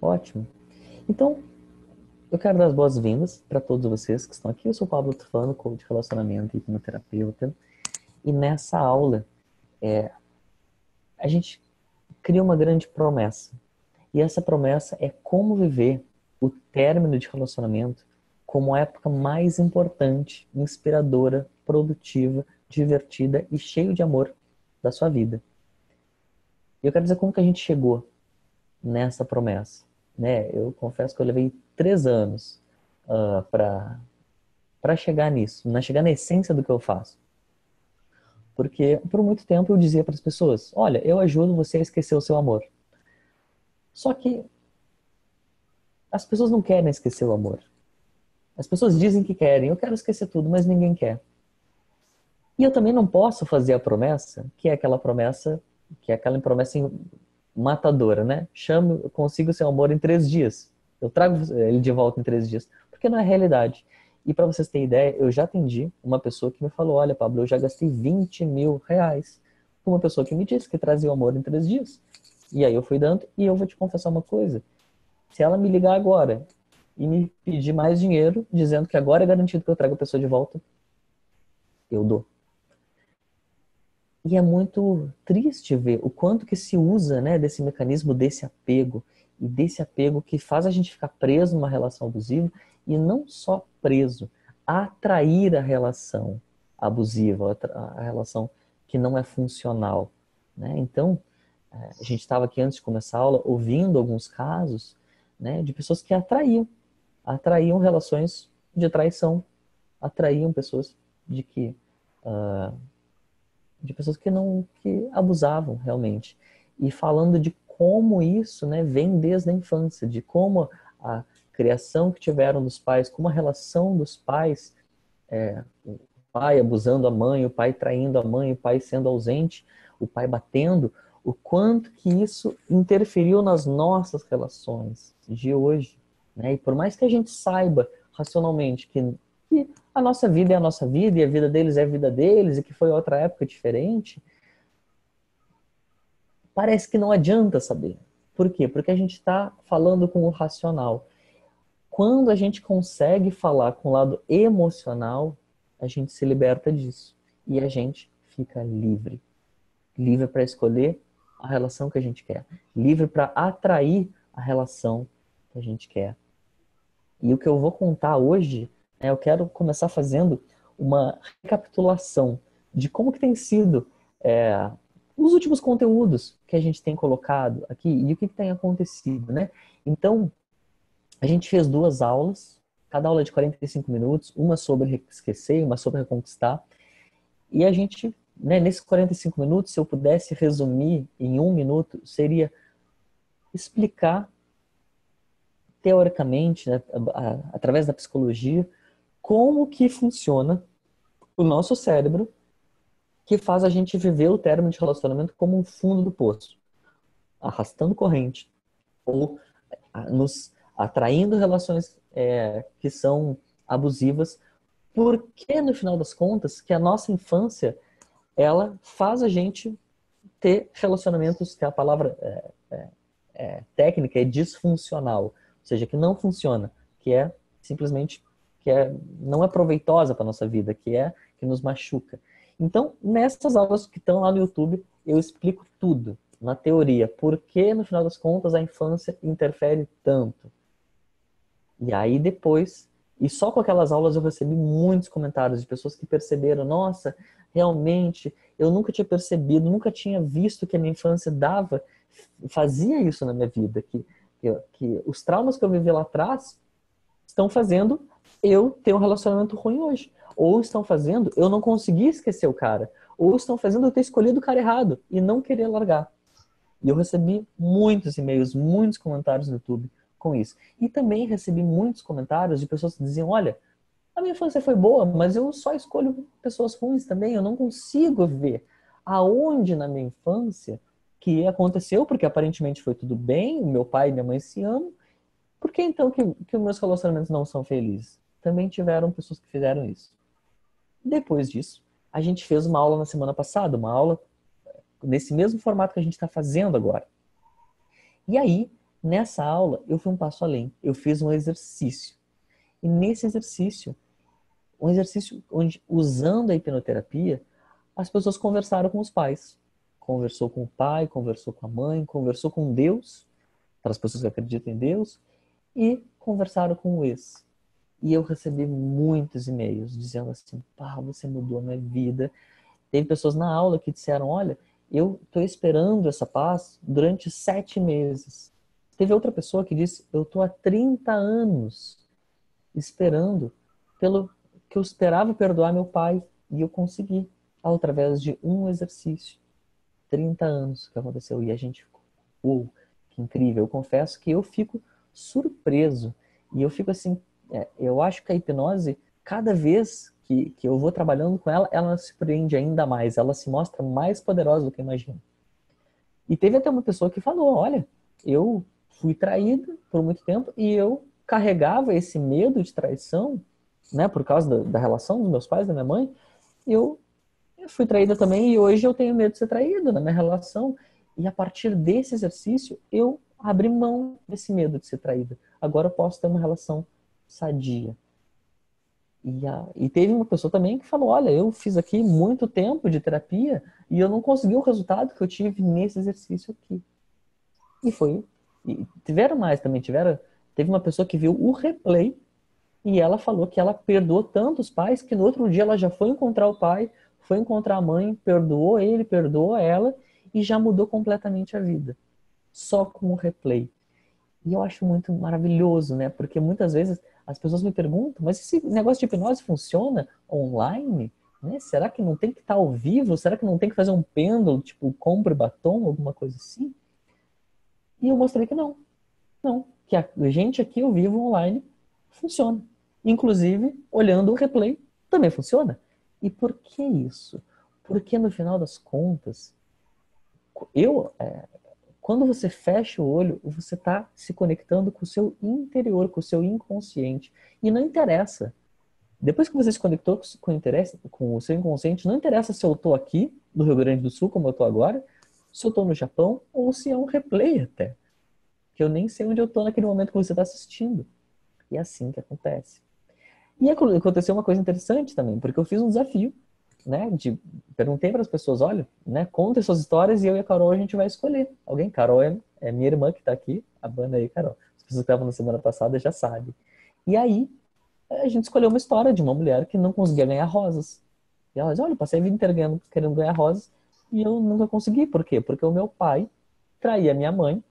Ótimo. Então, eu quero dar as boas-vindas para todos vocês que estão aqui. Eu sou o Pablo Tufano, coach de relacionamento e hipnoterapeuta. E nessa aula, a gente cria uma grande promessa. E essa promessa é como viver o término de relacionamento como a época mais importante, inspiradora, produtiva, divertida e cheio de amor da sua vida. E eu quero dizer como que a gente chegou nessa promessa. Né? Eu confesso que eu levei 3 anos para chegar nisso, chegar na essência do que eu faço. Porque por muito tempo eu dizia para as pessoas: olha, eu ajudo você a esquecer o seu amor. Só que as pessoas não querem esquecer o amor. As pessoas dizem que querem, eu quero esquecer tudo, mas ninguém quer. E eu também não posso fazer a promessa, que é aquela promessa matadora, né? Chamo, eu consigo seu amor em 3 dias. Eu trago ele de volta em 3 dias. Porque não é realidade. E para vocês terem ideia, eu já atendi uma pessoa que me falou: olha, Pablo, eu já gastei R$ 20.000 com uma pessoa que me disse que trazia o amor em 3 dias. E aí eu fui dando, e eu vou te confessar uma coisa. Se ela me ligar agora e me pedir mais dinheiro, dizendo que agora é garantido que eu trago a pessoa de volta, eu dou. E é muito triste ver o quanto que se usa, né, desse mecanismo, desse apego, e desse apego que faz a gente ficar preso numa relação abusiva, e não só preso, atrair a relação abusiva, a relação que não é funcional. Né? Então, a gente estava aqui antes de começar a aula ouvindo alguns casos, né, de pessoas que atraíam relações de traição, atraíam pessoas de que de pessoas que não que abusavam realmente. E falando de como isso, né, vem desde a infância, de como a criação que tiveram dos pais, como a relação dos pais, o pai abusando a mãe, o pai traindo a mãe, o pai sendo ausente, o pai batendo, o quanto que isso interferiu nas nossas relações de hoje. Né? E por mais que a gente saiba racionalmente que a nossa vida é a nossa vida e a vida deles é a vida deles e que foi outra época diferente, parece que não adianta saber. Por quê? Porque a gente está falando com o racional. Quando a gente consegue falar com o lado emocional, a gente se liberta disso. E a gente fica livre. Livre para escolher a relação que a gente quer. Livre para atrair a relação que a gente quer. E o que eu vou contar hoje, né, eu quero começar fazendo uma recapitulação de como que tem sido os últimos conteúdos que a gente tem colocado aqui e o que, que tem acontecido, né? Então, a gente fez 2 aulas, cada aula de 45 minutos, uma sobre esquecer, uma sobre reconquistar. E a gente, né, nesses 45 minutos, se eu pudesse resumir em 1 minuto, seria explicar teoricamente, né, através da psicologia, como que funciona o nosso cérebro que faz a gente viver o término de relacionamento como um fundo do poço, arrastando corrente ou nos atraindo relações que são abusivas, porque no final das contas que a nossa infância ela faz a gente ter relacionamentos que a palavra técnica é disfuncional, ou seja, que não funciona, que é simplesmente não é proveitosa para nossa vida, que nos machuca. Então, nessas aulas que estão lá no YouTube, eu explico tudo na teoria, por que no final das contas a infância interfere tanto. E aí depois, e só com aquelas aulas eu recebi muitos comentários de pessoas que perceberam, nossa, realmente, eu nunca tinha percebido, nunca tinha visto que a minha infância fazia isso na minha vida, que os traumas que eu vivi lá atrás estão fazendo eu ter um relacionamento ruim hoje. Ou estão fazendo eu não conseguir esquecer o cara. Ou estão fazendo eu ter escolhido o cara errado e não querer largar. E eu recebi muitos e-mails, muitos comentários no YouTube com isso. E também recebi muitos comentários de pessoas que diziam: olha, a minha infância foi boa, mas eu só escolho pessoas ruins também. Eu não consigo ver aonde na minha infância que aconteceu, porque aparentemente foi tudo bem, meu pai e minha mãe se amam. Por que então que os meus relacionamentos não são felizes? Também tiveram pessoas que fizeram isso. Depois disso, a gente fez uma aula na semana passada, uma aula nesse mesmo formato que a gente está fazendo agora. E aí, Nessa aula, eu fui um passo além. Eu fiz um exercício. E nesse exercício, um exercício onde, usando a hipnoterapia, as pessoas conversaram com os pais. Conversou com o pai, conversou com a mãe, conversou com Deus, para as pessoas que acreditam em Deus, e conversaram com o ex. E eu recebi muitos e-mails dizendo assim, pá, você mudou a minha vida. Teve pessoas na aula que disseram, olha, eu estou esperando essa paz durante 7 meses. Teve outra pessoa que disse, eu estou há 30 anos esperando pelo que eu esperava perdoar meu pai. E eu consegui, através de um exercício. 30 anos que aconteceu. E a gente ficou, uou, que incrível. Eu confesso que eu fico surpreso. E eu fico assim, eu acho que a hipnose, cada vez que eu vou trabalhando com ela, ela se surpreende ainda mais. Ela se mostra mais poderosa do que eu imagino. E teve até uma pessoa que falou, olha, eu fui traída por muito tempo e eu carregava esse medo de traição, né, por causa da relação dos meus pais, da minha mãe, eu fui traída também e hoje eu tenho medo de ser traída na minha relação. E a partir desse exercício, eu abri mão desse medo de ser traída. Agora eu posso ter uma relação sadia. E teve uma pessoa também que falou, olha, eu fiz aqui muito tempo de terapia e eu não consegui o resultado que eu tive nesse exercício aqui. E foi. E tiveram mais também, teve uma pessoa que viu o replay e ela falou que ela perdoou tanto os pais que no outro dia ela já foi encontrar o pai, foi encontrar a mãe, perdoou ele, perdoou ela e já mudou completamente a vida. Só com o replay. E eu acho muito maravilhoso, né? Porque muitas vezes as pessoas me perguntam, mas esse negócio de hipnose funciona online? Né? Será que não tem que estar ao vivo? Será que não tem que fazer um pêndulo, tipo compre batom, alguma coisa assim? E eu mostrei que não. Não. Que a gente aqui ao vivo online funciona. Inclusive, olhando o replay, também funciona. E por que isso? Porque no final das contas, eu, quando você fecha o olho, você está se conectando com o seu interior, com o seu inconsciente. E não interessa. Depois que você se conectou com o seu inconsciente, não interessa se eu estou aqui, no Rio Grande do Sul, como eu estou agora, se eu estou no Japão, ou se é um replay até. Que eu nem sei onde eu estou naquele momento que você está assistindo. E é assim que acontece. E aconteceu uma coisa interessante também, porque eu fiz um desafio, né? Perguntei para as pessoas, olha, né? Contem suas histórias e eu e a Carol a gente vai escolher alguém. Carol é minha irmã que está aqui, a banda aí, Carol. As pessoas que estavam na semana passada já sabem. E aí a gente escolheu uma história de uma mulher que não conseguia ganhar rosas. E ela diz, olha, eu passei a vida inteira querendo ganhar rosas e eu nunca consegui. Por quê? Porque o meu pai traía minha mãe,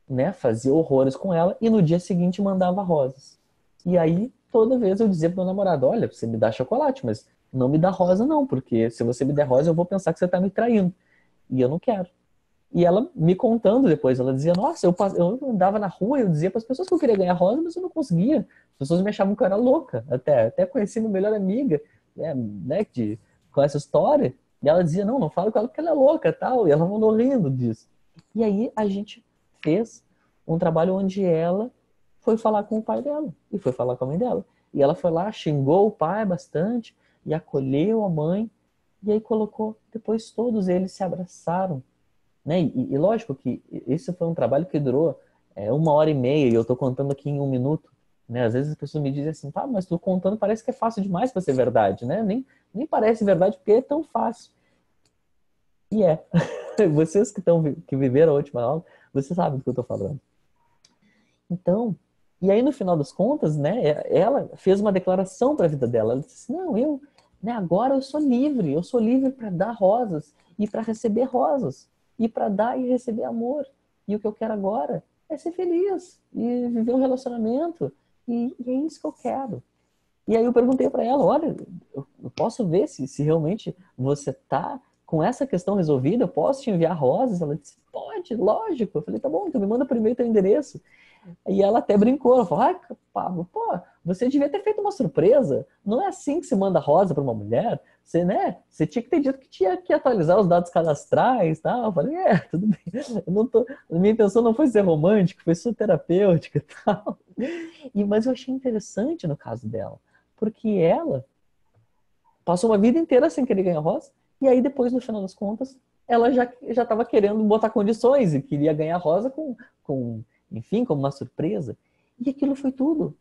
né? Fazia horrores com ela e no dia seguinte mandava rosas. E aí, toda vez eu dizia pro meu namorado, olha, você me dá chocolate, mas não me dá rosa não, porque se você me der rosa eu vou pensar que você tá me traindo. E eu não quero. E ela me contando depois, ela dizia, nossa, eu andava na rua e eu dizia para as pessoas que eu queria ganhar rosa, mas eu não conseguia. As pessoas me achavam que eu era louca, até conheci minha melhor amiga, né, com essa história, e ela dizia, não fala com ela porque ela é louca, tal, e ela mandou rindo disso. E aí a gente fez um trabalho onde ela foi falar com o pai dela, e foi falar com a mãe dela. E ela foi lá, xingou o pai bastante, e acolheu a mãe, e aí colocou, depois todos eles se abraçaram, né? E lógico que esse foi um trabalho que durou 1 hora e meia e eu estou contando aqui em 1 minuto. Né? Às vezes as pessoas me dizem assim, mas tu contando parece que é fácil demais para ser verdade, né? Nem parece verdade porque é tão fácil. E é. Vocês que viveram a última aula, vocês sabem do que eu estou falando. Então, e aí no final das contas, né, ela fez uma declaração para a vida dela. Ela disse assim, não, agora eu sou livre para dar rosas e para receber rosas e para dar e receber amor. E o que eu quero agora é ser feliz e viver um relacionamento e é isso que eu quero. E aí eu perguntei para ela, olha, eu posso ver se realmente você tá com essa questão resolvida, eu posso te enviar rosas? Ela disse, pode, lógico. Eu falei, tá bom, então me manda por e-mail teu endereço. E ela até brincou, ela falou, Pablo, você devia ter feito uma surpresa. Não é assim que se manda rosa para uma mulher. Você, né? Você tinha que ter dito que tinha que atualizar os dados cadastrais, tá? Eu falei, tudo bem. Minha intenção não foi ser romântica, foi ser terapêutica, tal. Mas eu achei interessante no caso dela, porque ela passou uma vida inteira sem querer ganhar rosa, e aí depois, no final das contas, ela já estava querendo botar condições e queria ganhar rosa com enfim, como uma surpresa. E aquilo foi tudo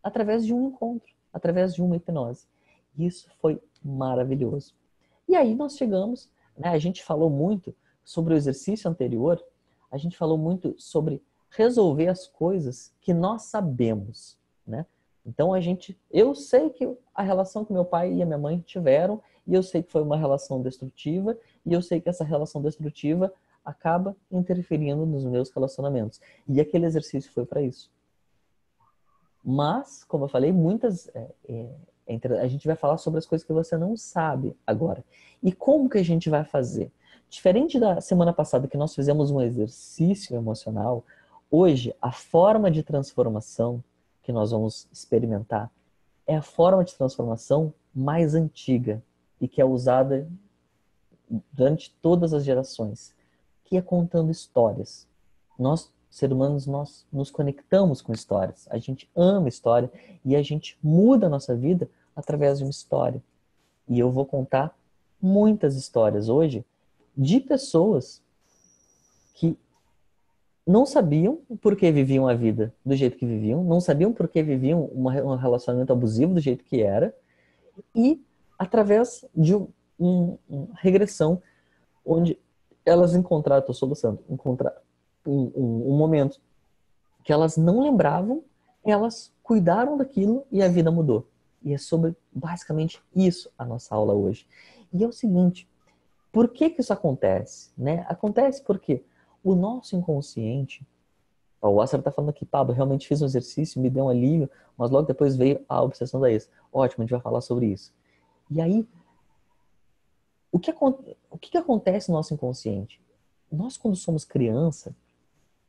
através de um encontro, através de uma hipnose. Isso foi maravilhoso. E aí nós chegamos, né, a gente falou muito sobre o exercício anterior, a gente falou muito sobre resolver as coisas que nós sabemos, né? Então eu sei que a relação que meu pai e a minha mãe tiveram, e eu sei que foi uma relação destrutiva, e eu sei que essa relação destrutiva acaba interferindo nos meus relacionamentos. E aquele exercício foi para isso. Mas, como eu falei, a gente vai falar sobre as coisas que você não sabe agora. E como que a gente vai fazer? Diferente da semana passada que nós fizemos um exercício emocional, hoje a forma de transformação que nós vamos experimentar é a forma de transformação mais antiga e que é usada durante todas as gerações, que é contando histórias. Nós, seres humanos, nós nos conectamos com histórias. A gente ama história e a gente muda a nossa vida através de uma história. E eu vou contar muitas histórias hoje de pessoas que não sabiam por que viviam a vida do jeito que viviam, não sabiam por que viviam um relacionamento abusivo do jeito que era, e através de uma regressão onde elas encontraram, estou soluçando, encontraram um momento que elas não lembravam, elas cuidaram daquilo e a vida mudou. E é sobre basicamente isso a nossa aula hoje. E é o seguinte, por que que isso acontece? Né? Acontece porque o nosso inconsciente, ó, o Asser está falando aqui, Pablo, realmente fiz um exercício, me deu um alívio, mas logo depois veio a obsessão da ex. Ótimo, a gente vai falar sobre isso. E aí, o que acontece no nosso inconsciente? Nós, quando somos criança,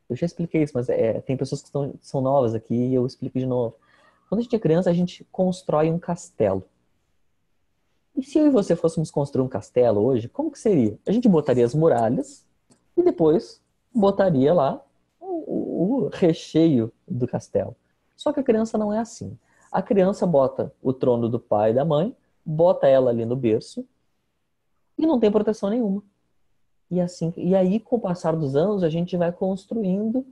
eu já expliquei isso, mas tem pessoas que são novas aqui e eu explico de novo. Quando a gente é criança, a gente constrói um castelo. E se eu e você fôssemos construir um castelo hoje, como que seria? A gente botaria as muralhas e depois botaria lá o recheio do castelo. Só que a criança não é assim. A criança bota o trono do pai e da mãe, bota ela ali no berço e não tem proteção nenhuma. E aí, com o passar dos anos, a gente vai construindo,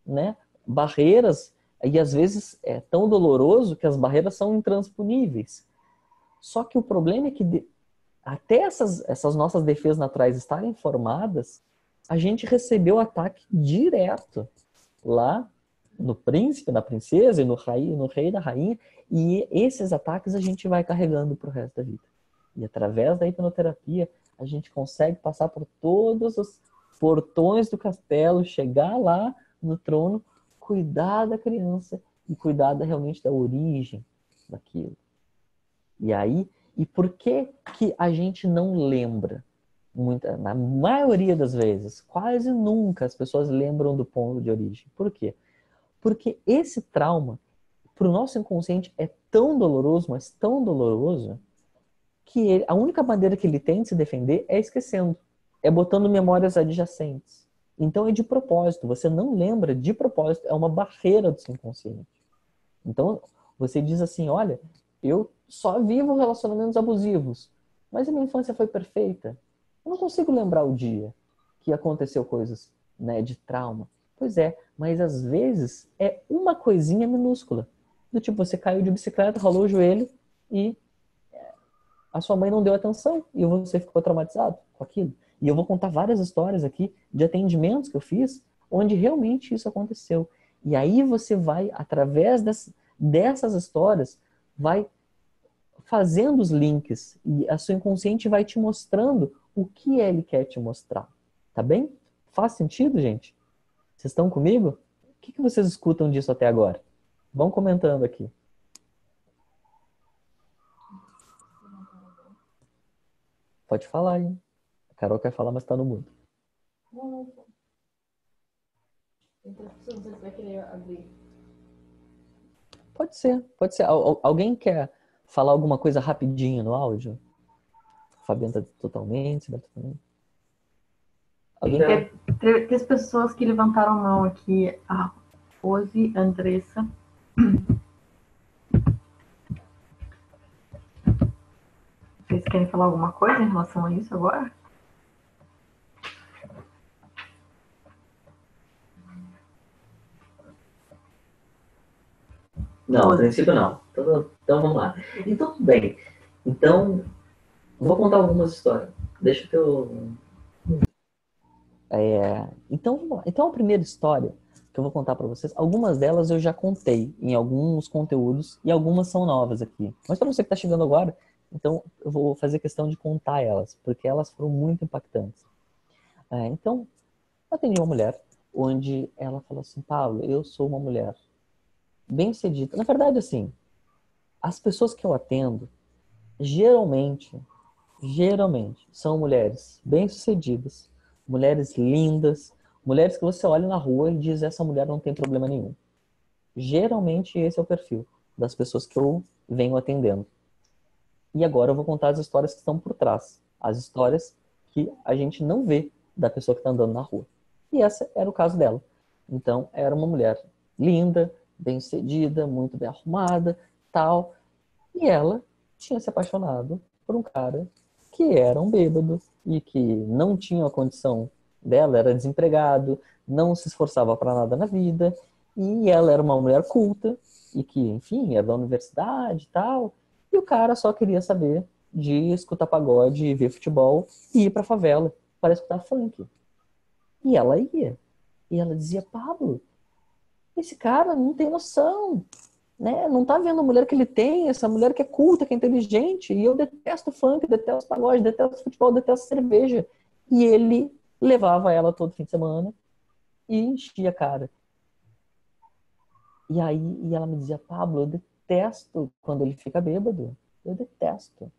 né, barreiras, e às vezes é tão doloroso que as barreiras são intransponíveis. Só que o problema é que até essas nossas defesas naturais estarem formadas, a gente recebeu ataque direto lá no príncipe, na princesa e no rei e na rainha, e esses ataques a gente vai carregando pro resto da vida. E através da hipnoterapia, a gente consegue passar por todos os portões do castelo, chegar lá no trono, cuidar da criança e cuidar realmente da origem daquilo. E aí, e por que que a gente não lembra? Na maioria das vezes, quase nunca as pessoas lembram do ponto de origem. Por quê? Porque esse trauma, para o nosso inconsciente, é tão doloroso, mas tão doloroso, que a única maneira que ele tem de se defender é esquecendo. É botando memórias adjacentes. Então é de propósito. Você não lembra de propósito. É uma barreira do seu inconsciente. Então você diz assim, olha, eu só vivo relacionamentos abusivos, mas a minha infância foi perfeita. Eu não consigo lembrar o dia que aconteceu coisas, né, de trauma. Pois é, mas às vezes é uma coisinha minúscula. Do tipo, você caiu de bicicleta, ralou o joelho e a sua mãe não deu atenção e você ficou traumatizado com aquilo. E eu vou contar várias histórias aqui de atendimentos que eu fiz onde realmente isso aconteceu. E aí você vai, através dessas histórias, vai fazendo os links e a sua inconsciente vai te mostrando o que ele quer te mostrar. Tá bem? Faz sentido, gente? Vocês estão comigo? O que vocês escutam disso até agora? Vão comentando aqui. Pode falar, hein? A Carol quer falar, mas tá no mudo. Não sei se você vai querer abrir. Pode ser, pode ser. Alguém quer falar alguma coisa rapidinho no áudio? A Fabiana tá totalmente, tá totalmente. Alguém quer? Três pessoas que levantaram a mão aqui. A Rose, a Andressa. Vocês querem falar alguma coisa em relação a isso agora? Não, a princípio não. Então vamos lá. Então, tudo bem. Então, vou contar algumas histórias. Deixa que eu. Então, vamos lá. Então, a primeira história que eu vou contar para vocês, algumas delas eu já contei em alguns conteúdos e algumas são novas aqui. Mas para você que está chegando agora, então eu vou fazer questão de contar elas, porque elas foram muito impactantes. Então, eu atendi uma mulher onde ela falou assim: Paulo, eu sou uma mulher bem-sucedida. Na verdade, assim, as pessoas que eu atendo, geralmente, são mulheres bem-sucedidas, mulheres lindas, mulheres que você olha na rua e diz: essa mulher não tem problema nenhum. Geralmente esse é o perfil das pessoas que eu venho atendendo. E agora eu vou contar as histórias que estão por trás. As histórias que a gente não vê da pessoa que está andando na rua. E essa era o caso dela. Então, era uma mulher linda, bem-sucedida, muito bem arrumada, tal. E ela tinha se apaixonado por um cara que era um bêbado e que não tinha a condição dela, era desempregado, não se esforçava para nada na vida. E ela era uma mulher culta e que, enfim, era da universidade e tal. E o cara só queria saber de escutar pagode, ver futebol e ir pra favela para escutar funk. E ela ia. E ela dizia: Pablo, esse cara não tem noção, né? Não tá vendo a mulher que ele tem, essa mulher que é culta, que é inteligente. E eu detesto funk, detesto pagode, detesto futebol, detesto cerveja. E ele levava ela todo fim de semana e enchia a cara. E aí ela me dizia: Pablo, eu detesto quando ele fica bêbado. Eu detesto.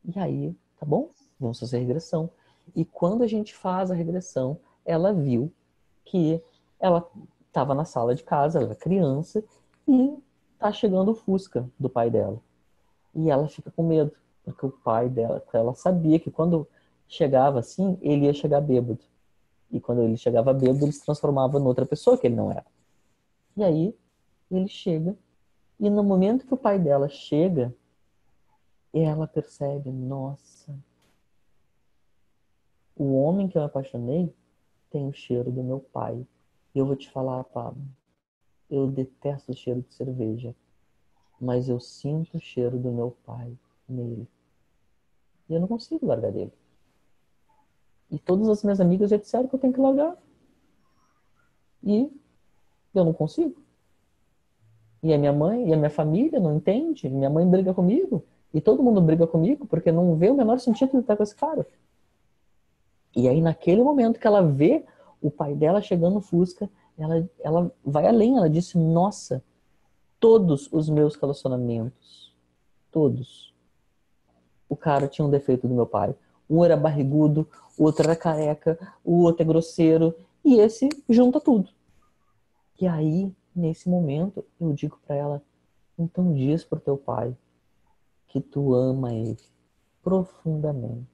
E aí, tá bom? Vamos fazer a regressão. E quando a gente faz a regressão, ela viu que ela estava na sala de casa, ela era criança, e tá chegando o Fusca do pai dela. E ela fica com medo, porque o pai dela, ela sabia que quando chegava assim, ele ia chegar bêbado. E quando ele chegava bêbado, ele se transformava em outra pessoa que ele não era. E aí, ele chega, e no momento que o pai dela chega, ela percebe: nossa, o homem que eu me apaixonei tem o cheiro do meu pai. E eu vou te falar, Pablo, eu detesto o cheiro de cerveja, mas eu sinto o cheiro do meu pai nele. E eu não consigo largar dele. E todas as minhas amigas já disseram que eu tenho que largar. E eu não consigo. E a minha mãe e a minha família não entende. Minha mãe briga comigo. E todo mundo briga comigo porque não vê o menor sentido de estar com esse cara. E aí, naquele momento que ela vê o pai dela chegando no Fusca, ela vai além. Ela disse: nossa, todos os meus relacionamentos, todos, o cara tinha um defeito do meu pai. Um era barrigudo, o outro era careca, o outro é grosseiro, e esse junta tudo. E aí, nesse momento, eu digo pra ela: então diz pro teu pai que tu ama ele profundamente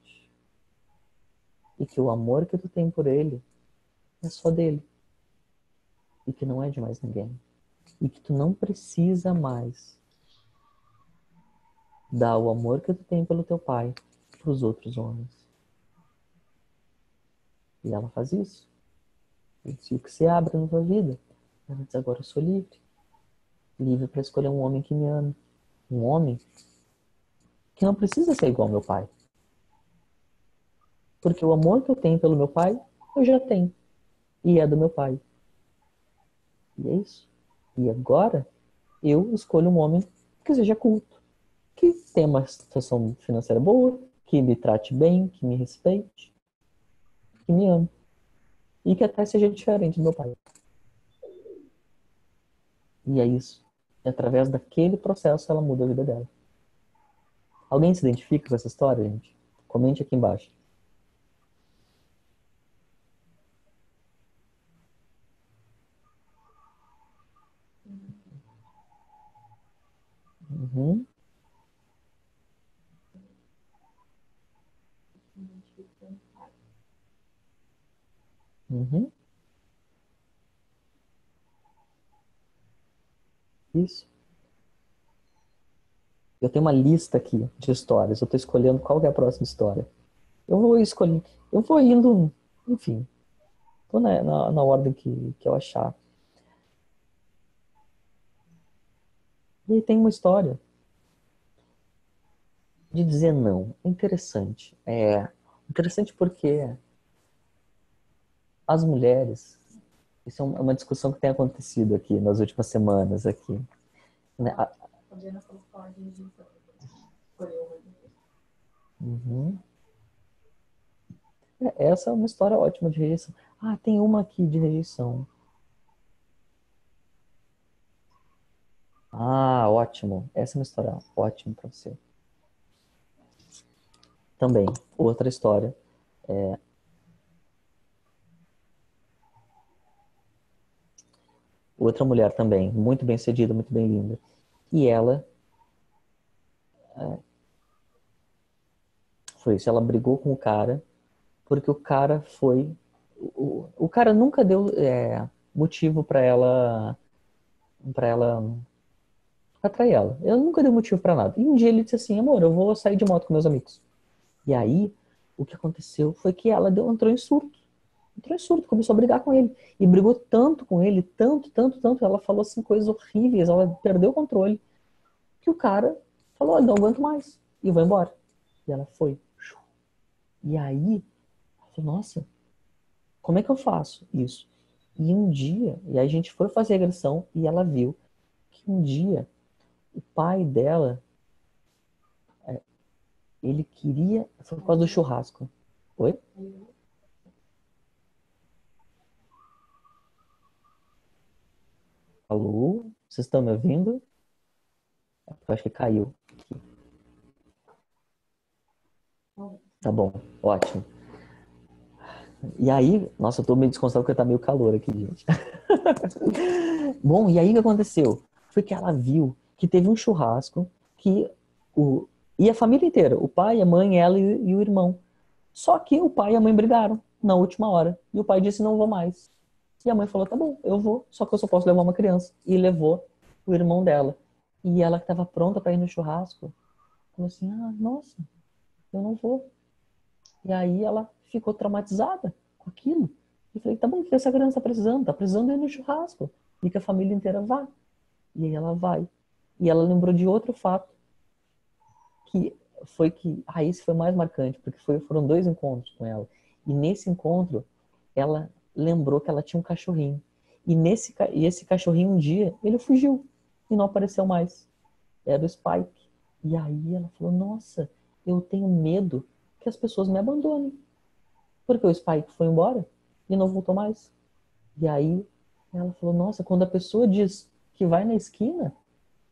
e que o amor que tu tem por ele é só dele e que não é de mais ninguém e que tu não precisa mais dar o amor que tu tem pelo teu pai pros outros homens. E ela faz isso. E o que se abre na tua vida? Ela diz: agora eu sou livre. Livre para escolher um homem que me ame. Um homem que não precisa ser igual ao meu pai. Porque o amor que eu tenho pelo meu pai, eu já tenho. E é do meu pai. E é isso. E agora, eu escolho um homem que seja culto. Que tenha uma situação financeira boa, que me trate bem, que me respeite, que me ame. E que até seja diferente do meu pai. E é isso. E através daquele processo, ela muda a vida dela. Alguém se identifica com essa história, gente? Comente aqui embaixo. Uhum. Uhum. Isso. Eu tenho uma lista aqui de histórias. Eu estou escolhendo qual que é a próxima história. Eu vou escolher. Eu vou indo, enfim. Tô na ordem que eu achar. E aí tem uma história de dizer não. É interessante. É interessante porque as mulheres, isso é uma discussão que tem acontecido aqui nas últimas semanas aqui, né? Uhum. Essa é uma história ótima de rejeição. Ah, tem uma aqui de rejeição. Ah, ótimo. Essa é uma história ótima para você. Também, outra história. Outra mulher também, muito bem sucedida, muito bem linda. E ela foi isso, ela brigou com o cara, porque o cara foi. O cara nunca deu motivo para ela atrair ela. Ele nunca deu motivo para nada. E um dia ele disse assim: amor, eu vou sair de moto com meus amigos. E aí, o que aconteceu foi que ela entrou em surto. Entrou em surto, começou a brigar com ele. E brigou tanto com ele, tanto, tanto, tanto. Ela falou assim coisas horríveis, ela perdeu o controle. Que o cara falou: olha, não aguento mais. E vou embora. E ela foi. E aí, ela falou: nossa, como é que eu faço isso? E um dia, e aí a gente foi fazer a agressão e ela viu que um dia o pai dela, ele queria. Foi por causa do churrasco. Oi? Alô? Vocês estão me ouvindo? Eu acho que caiu. Tá bom, ótimo. E aí, nossa, eu tô meio desconcentrado porque tá meio calor aqui, gente. Bom, e aí o que aconteceu? Foi que ela viu que teve um churrasco que o e a família inteira, o pai, a mãe, ela e o irmão. Só que o pai e a mãe brigaram na última hora. E o pai disse: não vou mais. E a mãe falou: tá bom, eu vou, só que eu só posso levar uma criança. E levou o irmão dela. E ela que estava pronta para ir no churrasco, falou assim: ah, nossa, eu não vou. E aí ela ficou traumatizada com aquilo. E falei: tá bom, o que essa criança está precisando? Tá precisando ir no churrasco. E que a família inteira vá. E aí ela vai. E ela lembrou de outro fato, que foi que, esse foi mais marcante, porque foram dois encontros com ela. E nesse encontro, ela lembrou que ela tinha um cachorrinho. E esse cachorrinho, um dia, ele fugiu e não apareceu mais. Era o Spike. E aí ela falou: nossa, eu tenho medo que as pessoas me abandonem. Porque o Spike foi embora e não voltou mais. E aí ela falou: nossa, quando a pessoa diz que vai na esquina,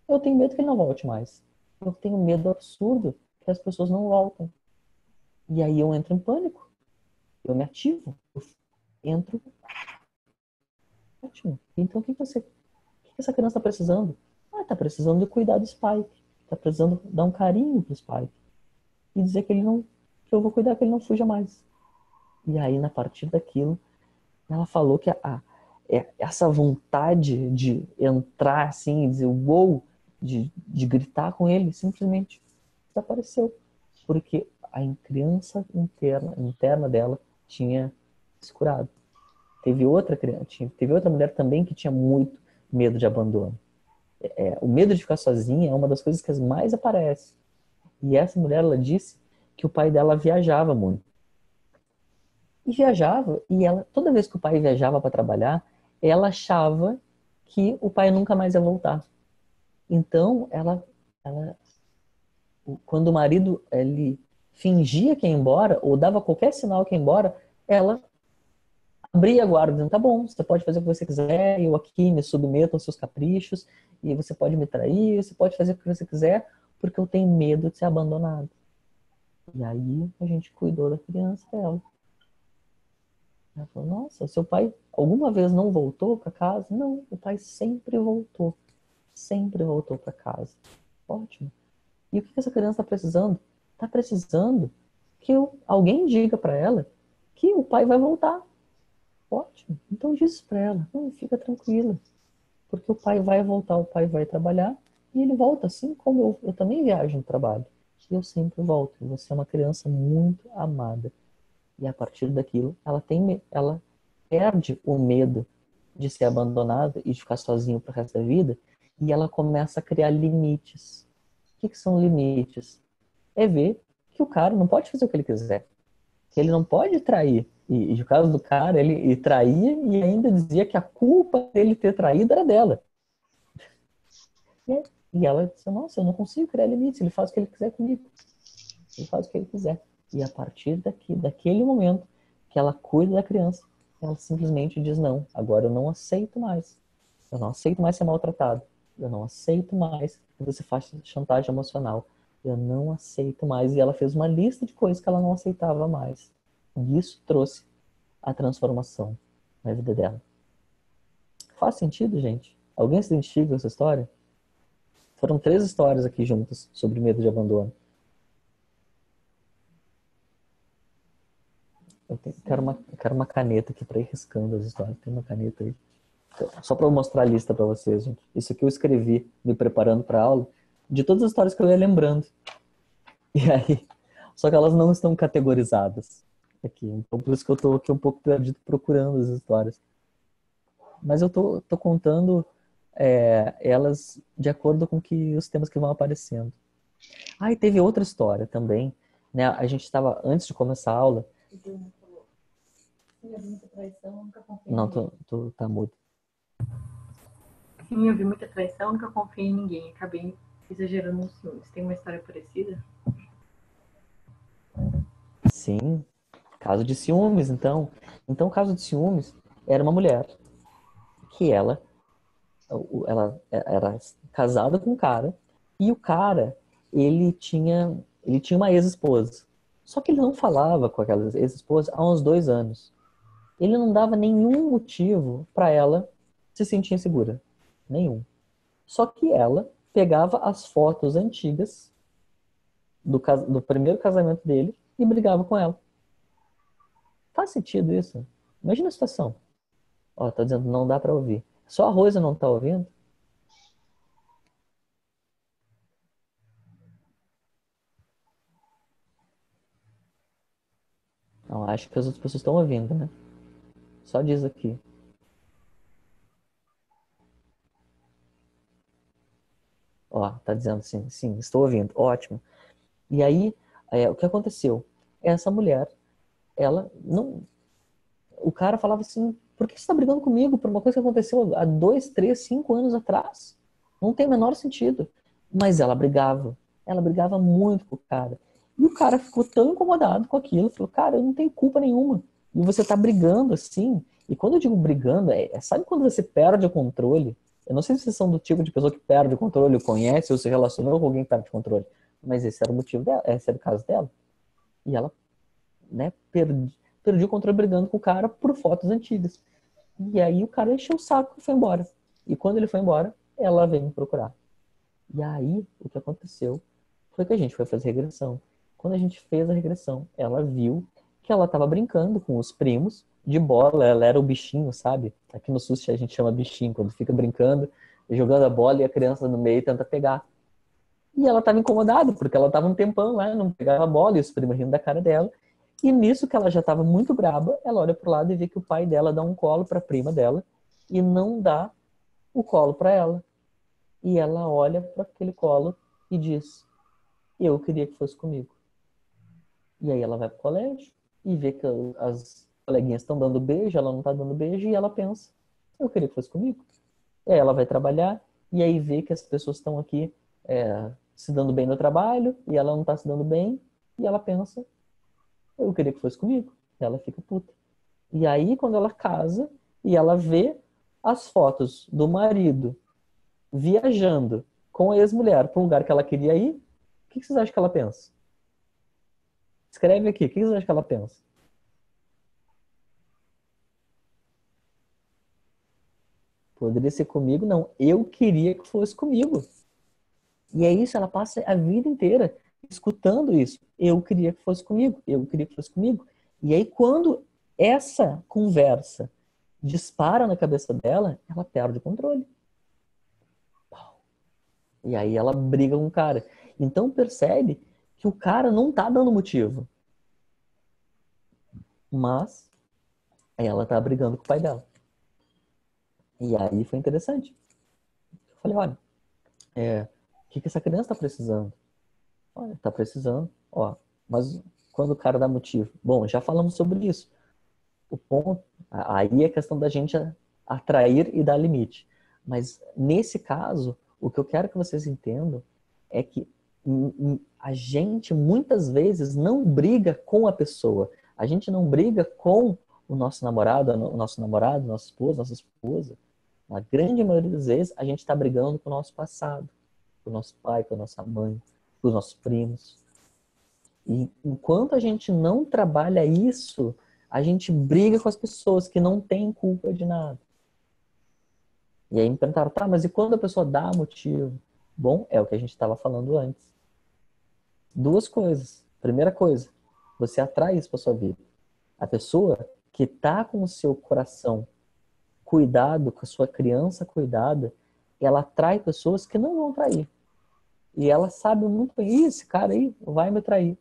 eu tenho medo que ele não volte mais. Eu tenho medo absurdo que as pessoas não voltem. E aí eu entro em pânico. Eu me ativo. Eu entro. Ótimo. Então o que essa criança está precisando? Ah, está precisando de cuidar do Spike. Está precisando dar um carinho pro Spike. E dizer que ele não, que eu vou cuidar que ele não fuja mais. E aí, na partir daquilo, ela falou que essa vontade de entrar assim e dizer uou, de gritar com ele, simplesmente desapareceu. Porque a criança interna dela tinha se curado. Teve outra mulher também que tinha muito medo de abandono. O medo de ficar sozinha é uma das coisas que mais aparece. E essa mulher, ela disse que o pai dela viajava muito. E viajava, e ela, toda vez que o pai viajava para trabalhar, ela achava que o pai nunca mais ia voltar. Então, ela, quando o marido ele fingia que ia embora, ou dava qualquer sinal que ia embora, ela abria a guarda, dizendo: tá bom, você pode fazer o que você quiser, eu aqui me submeto aos seus caprichos, e você pode me trair, você pode fazer o que você quiser, porque eu tenho medo de ser abandonado. E aí a gente cuidou da criança dela. Ela falou: nossa, seu pai alguma vez não voltou para casa? Não, o pai sempre voltou para casa. Ótimo. E o que essa criança está precisando? Está precisando que alguém diga para ela que o pai vai voltar. Ótimo. Então diz para ela: não, fica tranquila, porque o pai vai voltar, o pai vai trabalhar e ele volta, assim como eu também viajo no trabalho. E eu sempre volto. Você é uma criança muito amada. E a partir daquilo, ela perde o medo de ser abandonada e de ficar sozinha pro resto da vida E ela começa a criar limites. O que são limites? É ver que o cara não pode fazer o que ele quiser. Que ele não pode trair. E no caso do cara, ele traía e ainda dizia que a culpa dele ter traído era dela. E ela disse, nossa, eu não consigo criar limites, ele faz o que ele quiser comigo. Ele faz o que ele quiser. E a partir daquele momento que ela cuida da criança, ela simplesmente diz, não, agora eu não aceito mais. Eu não aceito mais ser maltratado. Eu não aceito mais que você faça chantagem emocional. Eu não aceito mais. E ela fez uma lista de coisas que ela não aceitava mais. E isso trouxe a transformação na vida dela. Faz sentido, gente? Alguém se identifica com essa história? Foram 3 histórias aqui juntas sobre medo de abandono. Quero uma caneta aqui para ir riscando as histórias. Tem uma caneta aí. Só para eu mostrar a lista para vocês, gente. Isso aqui eu escrevi, me preparando para a aula, de todas as histórias que eu ia lembrando. E aí, só que elas não estão categorizadas aqui. Então por isso que eu tô aqui um pouco perdido procurando as histórias. Mas eu tô contando elas de acordo com que os temas que vão aparecendo. Ah, e teve outra história também, né? A gente estava, antes de começar a aula... Não, tu tá mudo. Sim, eu vi muita traição, nunca confiei em ninguém. Acabei exagerando nos ciúmes. Tem uma história parecida? Sim, caso de ciúmes, então. Então, caso de ciúmes, era uma mulher que ela era casada com um cara, e o cara, ele tinha uma ex-esposa. Só que ele não falava com aquela ex-esposa há uns 2 anos. Ele não dava nenhum motivo para ela se sentir insegura. Nenhum. Só que ela pegava as fotos antigas do primeiro casamento dele e brigava com ela. Faz sentido isso? Imagina a situação. Ó, tá dizendo não dá para ouvir. Só a Rosa não tá ouvindo? Não, acho que as outras pessoas estão ouvindo, né? Só diz aqui. Ó, tá dizendo sim, sim, estou ouvindo. Ótimo. E aí, o que aconteceu? Essa mulher, ela não. O cara falava assim: por que você tá brigando comigo por uma coisa que aconteceu há 2, 3, 5 anos atrás? Não tem o menor sentido. Mas ela brigava. Ela brigava muito com o cara. E o cara ficou tão incomodado com aquilo, falou: cara, eu não tenho culpa nenhuma. E você tá brigando assim. E quando eu digo brigando, sabe quando você perde o controle? Eu não sei se vocês são do tipo de pessoa que perde o controle, ou conhece, ou se relacionou com alguém que perde o controle. Mas esse era o motivo dela, esse era o caso dela. E ela, né, perdi o controle brigando com o cara por fotos antigas. E aí o cara encheu o saco e foi embora. E quando ele foi embora, ela veio me procurar. E aí, o que aconteceu foi que a gente foi fazer regressão. Quando a gente fez a regressão, ela viu que ela estava brincando com os primos de bola. Ela era o bichinho, sabe? Aqui no SUS a gente chama bichinho, quando fica brincando, jogando a bola e a criança no meio tenta pegar. E ela estava incomodada, porque ela estava um tempão lá, não pegava a bola, e os primos rindo da cara dela. E nisso que ela já estava muito braba, ela olha pro lado e vê que o pai dela dá um colo para a prima dela e não dá o colo para ela. E ela olha para aquele colo e diz: eu queria que fosse comigo. E aí ela vai pro colégio e vê que as coleguinhas estão dando beijo, ela não tá dando beijo, e ela pensa: eu queria que fosse comigo. E aí ela vai trabalhar e aí vê que as pessoas estão aqui se dando bem no trabalho e ela não tá se dando bem, e ela pensa: eu queria que fosse comigo. E ela fica puta. E aí quando ela casa e ela vê as fotos do marido viajando com a ex-mulher para um lugar que ela queria ir, o que vocês acham que ela pensa? Escreve aqui, o que vocês acham que ela pensa? Poderia ser comigo? Não, eu queria que fosse comigo. E é isso, ela passa a vida inteira escutando isso. Eu queria que fosse comigo, eu queria que fosse comigo. E aí quando essa conversa dispara na cabeça dela, ela perde o controle. E aí ela briga com o cara. Então percebe que o cara não tá dando motivo. Mas ela tá brigando com o pai dela. E aí foi interessante. Eu falei: olha, O que essa criança está precisando? Olha, está precisando, ó, mas quando o cara dá motivo? Bom, já falamos sobre isso. O ponto, aí é questão da gente atrair e dar limite. Mas nesse caso, o que eu quero que vocês entendam é que a gente muitas vezes não briga com a pessoa. A gente não briga com o nosso namorado, nossa esposa. Na grande maioria das vezes, a gente está brigando com o nosso passado, com o nosso pai, com a nossa mãe, com os nossos primos. E enquanto a gente não trabalha isso, a gente briga com as pessoas que não têm culpa de nada. E aí me perguntaram, tá, mas e quando a pessoa dá motivo? Bom, é o que a gente estava falando antes. Duas coisas. Primeira coisa, você atrai isso para sua vida. A pessoa que está com o seu coração cuidado, com a sua criança cuidada, ela atrai pessoas que não vão trair. E ela sabe muito bem, esse cara aí vai me trair.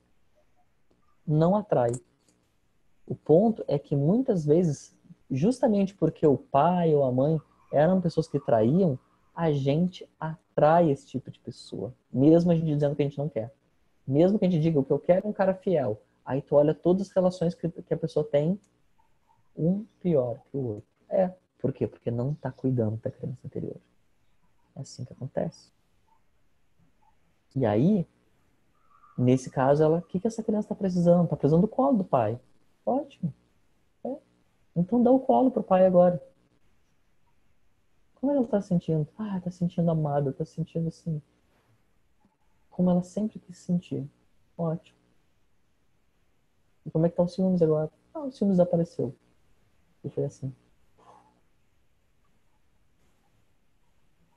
Não atrai. O ponto é que muitas vezes, justamente porque o pai ou a mãe eram pessoas que traíam, a gente atrai esse tipo de pessoa. Mesmo a gente dizendo que a gente não quer. Mesmo que a gente diga o que eu quero é um cara fiel. Aí tu olha todas as relações que a pessoa tem, um pior que o outro. Por quê? Porque não está cuidando da criança anterior. É assim que acontece. E aí, nesse caso, o que essa criança está precisando? Está precisando do colo do pai. Ótimo. Então dá o colo pro pai agora. Como ela está sentindo? Ah, está sentindo amada, está sentindo assim. Como ela sempre quis sentir. Ótimo. E como é que tá o ciúmes agora? Ah, o ciúmes desapareceu. E foi assim.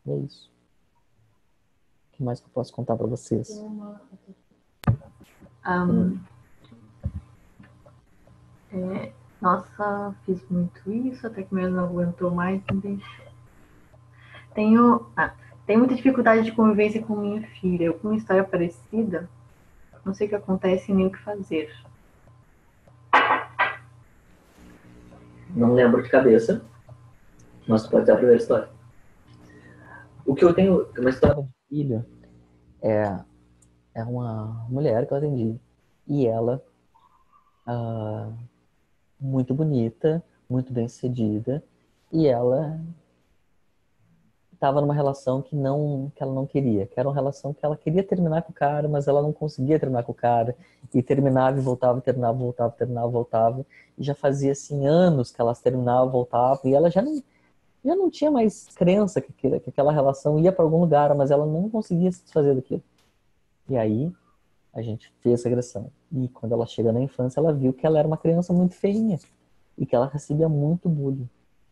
E é isso. O que mais que eu posso contar para vocês? Nossa, fiz muito isso, até que meu não aguentou mais e me deixou. Tenho muita dificuldade de convivência com minha filha. Eu com uma história parecida, não sei o que acontece nem o que fazer. Não lembro de cabeça, mas tu pode ter a primeira história. O que eu tenho, uma história de filho, é uma mulher que eu atendi. E ela, muito bonita, muito bem-sucedida, e ela estava numa relação que ela não queria, que era uma relação que ela queria terminar com o cara, mas ela não conseguia terminar com o cara, e terminava e voltava, terminava, voltava, terminava, voltava, e já fazia assim anos que elas terminavam, voltavam, e ela já não tinha mais crença que aquela relação ia para algum lugar, mas ela não conseguia se desfazer daquilo. E aí a gente fez essa agressão. E quando ela chega na infância, ela viu que ela era uma criança muito feinha e que ela recebia muito bullying.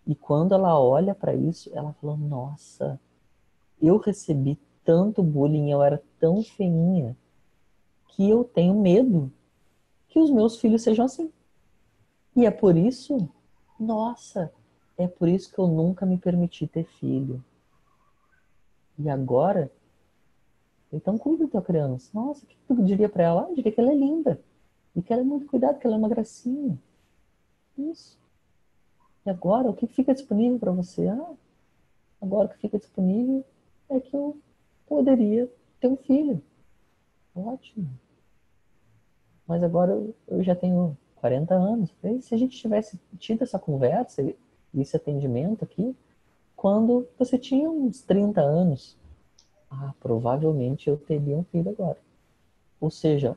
E quando ela olha para isso, ela falou: nossa, eu recebi tanto bullying, eu era tão feinha, que eu tenho medo que os meus filhos sejam assim. E é por isso, nossa, é por isso que eu nunca me permiti ter filho. E agora, então cuida da tua criança. Nossa, o que tu diria para ela? Eu diria que ela é linda. E que ela é muito cuidada, que ela é uma gracinha. Isso. E agora, o que fica disponível para você? Agora o que fica disponível é que eu poderia ter um filho. Ótimo. Mas agora eu já tenho 40 anos. E se a gente tivesse tido essa conversa e esse atendimento aqui, quando você tinha uns 30 anos, provavelmente eu teria um filho agora. Ou seja,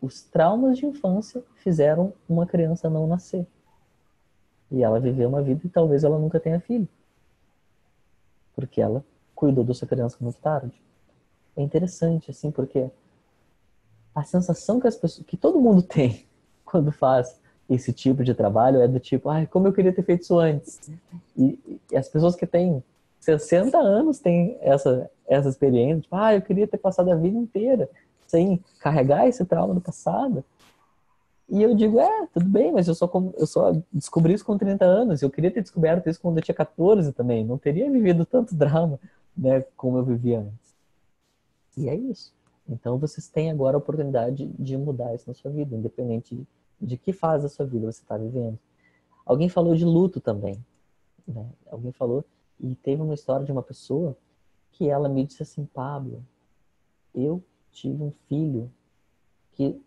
os traumas de infância fizeram uma criança não nascer. E ela viveu uma vida e talvez ela nunca tenha filho. Porque ela cuidou dessa criança muito tarde. É interessante, assim, porque a sensação que todo mundo tem quando faz esse tipo de trabalho é do tipo, como eu queria ter feito isso antes. E as pessoas que têm 60 anos têm essa experiência, tipo, eu queria ter passado a vida inteira sem carregar esse trauma do passado. E eu digo, tudo bem, mas eu só descobri isso com 30 anos. Eu queria ter descoberto isso quando eu tinha 14 também. Não teria vivido tanto drama, né, como eu vivia antes. E é isso. Então vocês têm agora a oportunidade de mudar isso na sua vida, independente de que fase da sua vida você está vivendo. Alguém falou de luto também, né? Alguém falou, e teve uma história de uma pessoa que ela me disse assim: Pablo, eu tive um filho que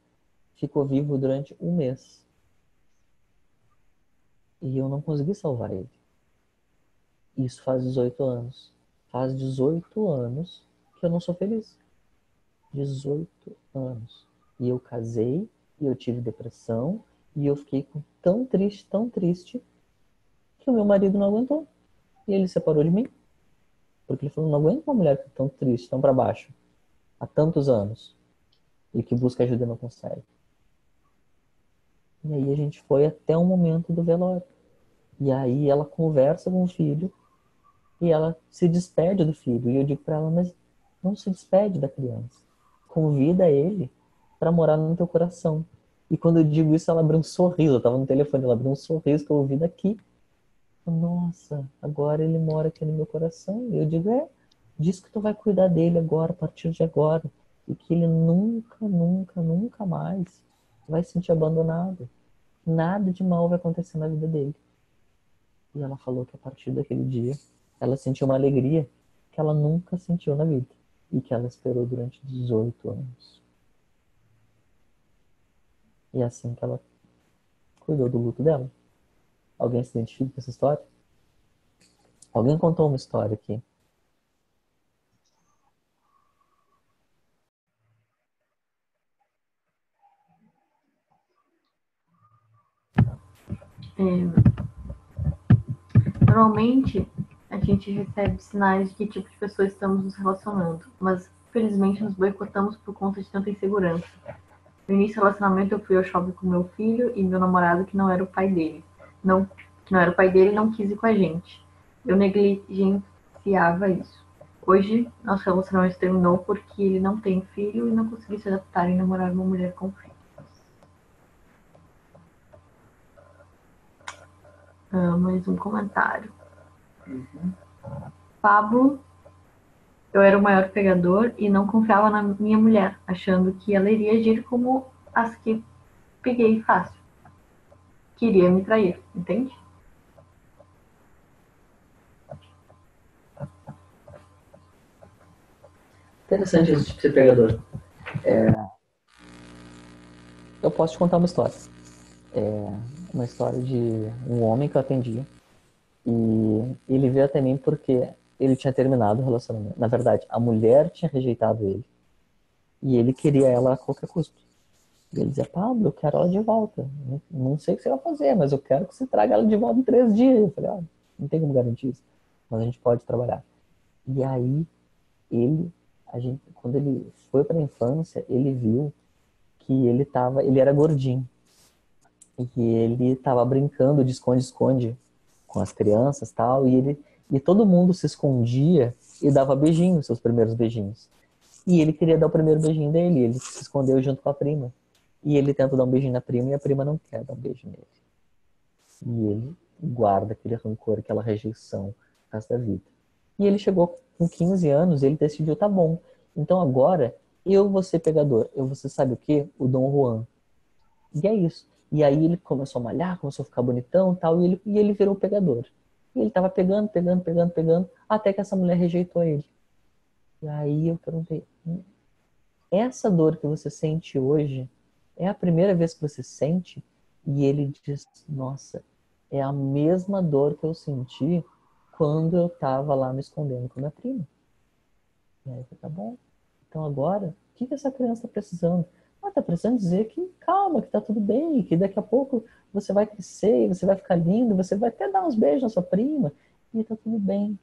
ficou vivo durante um mês e eu não consegui salvar ele. Isso faz 18 anos. Faz 18 anos que eu não sou feliz. 18 anos. E eu casei, e eu tive depressão, e eu fiquei tão triste, que o meu marido não aguentou. E ele separou de mim. Porque ele falou: não aguento uma mulher tão triste, tão pra baixo, há tantos anos, e que busca ajuda e não consegue. E aí a gente foi até o momento do velório. E aí ela conversa com o filho, e ela se despede do filho. E eu digo pra ela: mas não se despede da criança. Convida ele para morar no teu coração. E quando eu digo isso, ela abriu um sorriso. Eu tava no telefone, ela abriu um sorriso que eu ouvi daqui. Nossa, agora ele mora aqui no meu coração. E eu digo: diz que tu vai cuidar dele agora, a partir de agora. E que ele nunca mais vai se sentir abandonado. Nada de mal vai acontecer na vida dele. E ela falou que a partir daquele dia, ela sentiu uma alegria que ela nunca sentiu na vida. E que ela esperou durante 18 anos. E é assim que ela cuidou do luto dela. Alguém se identifica com essa história? Alguém contou uma história aqui. Normalmente, a gente recebe sinais de que tipo de pessoa estamos nos relacionando, mas infelizmente nos boicotamos por conta de tanta insegurança. No início do relacionamento, eu fui ao shopping com meu filho e meu namorado, que não era o pai dele. Não, que não era o pai dele, não quis ir com a gente. Eu negligenciava isso. Hoje, nosso relacionamento terminou porque ele não tem filho e não conseguiu se adaptar em namorar uma mulher com filho. Mais um comentário. Pablo, eu era o maior pegador e não confiava na minha mulher, achando que ela iria agir como as que peguei fácil. Queria me trair, entende? Interessante esse tipo de pegador. Eu posso te contar uma história. Uma história de um homem que eu atendi. E ele veio até mim porque ele tinha terminado o relacionamento. Na verdade, a mulher tinha rejeitado ele. E ele queria ela a qualquer custo. E ele dizia: Pablo, eu quero ela de volta. Não sei o que você vai fazer, mas eu quero que você traga ela de volta em 3 dias. Eu falei: não tem como garantir isso. Mas a gente pode trabalhar. E aí, quando ele foi para a infância, ele viu que ele era gordinho. E ele estava brincando de esconde-esconde com as crianças e tal. E todo mundo se escondia e dava beijinhos, seus primeiros beijinhos. E ele queria dar o primeiro beijinho dele, ele se escondeu junto com a prima. E ele tenta dar um beijinho na prima e a prima não quer dar um beijo nele. E ele guarda aquele rancor, aquela rejeição o resto da vida. E ele chegou com 15 anos e ele decidiu: tá bom, então agora eu vou ser pegador. Eu vou ser, sabe o quê? O Dom Juan. E é isso. E aí ele começou a malhar, começou a ficar bonitão e tal, e ele virou pegador. E ele tava pegando, até que essa mulher rejeitou ele. E aí eu perguntei: essa dor que você sente hoje é a primeira vez que você sente? E ele diz: nossa, é a mesma dor que eu senti quando eu tava lá me escondendo com a minha prima. E aí eu falei: tá bom. Então agora, o que essa criança está precisando? Tá precisando dizer que calma, que tá tudo bem, que daqui a pouco você vai crescer, você vai ficar lindo, você vai até dar uns beijos na sua prima, e tá tudo bem.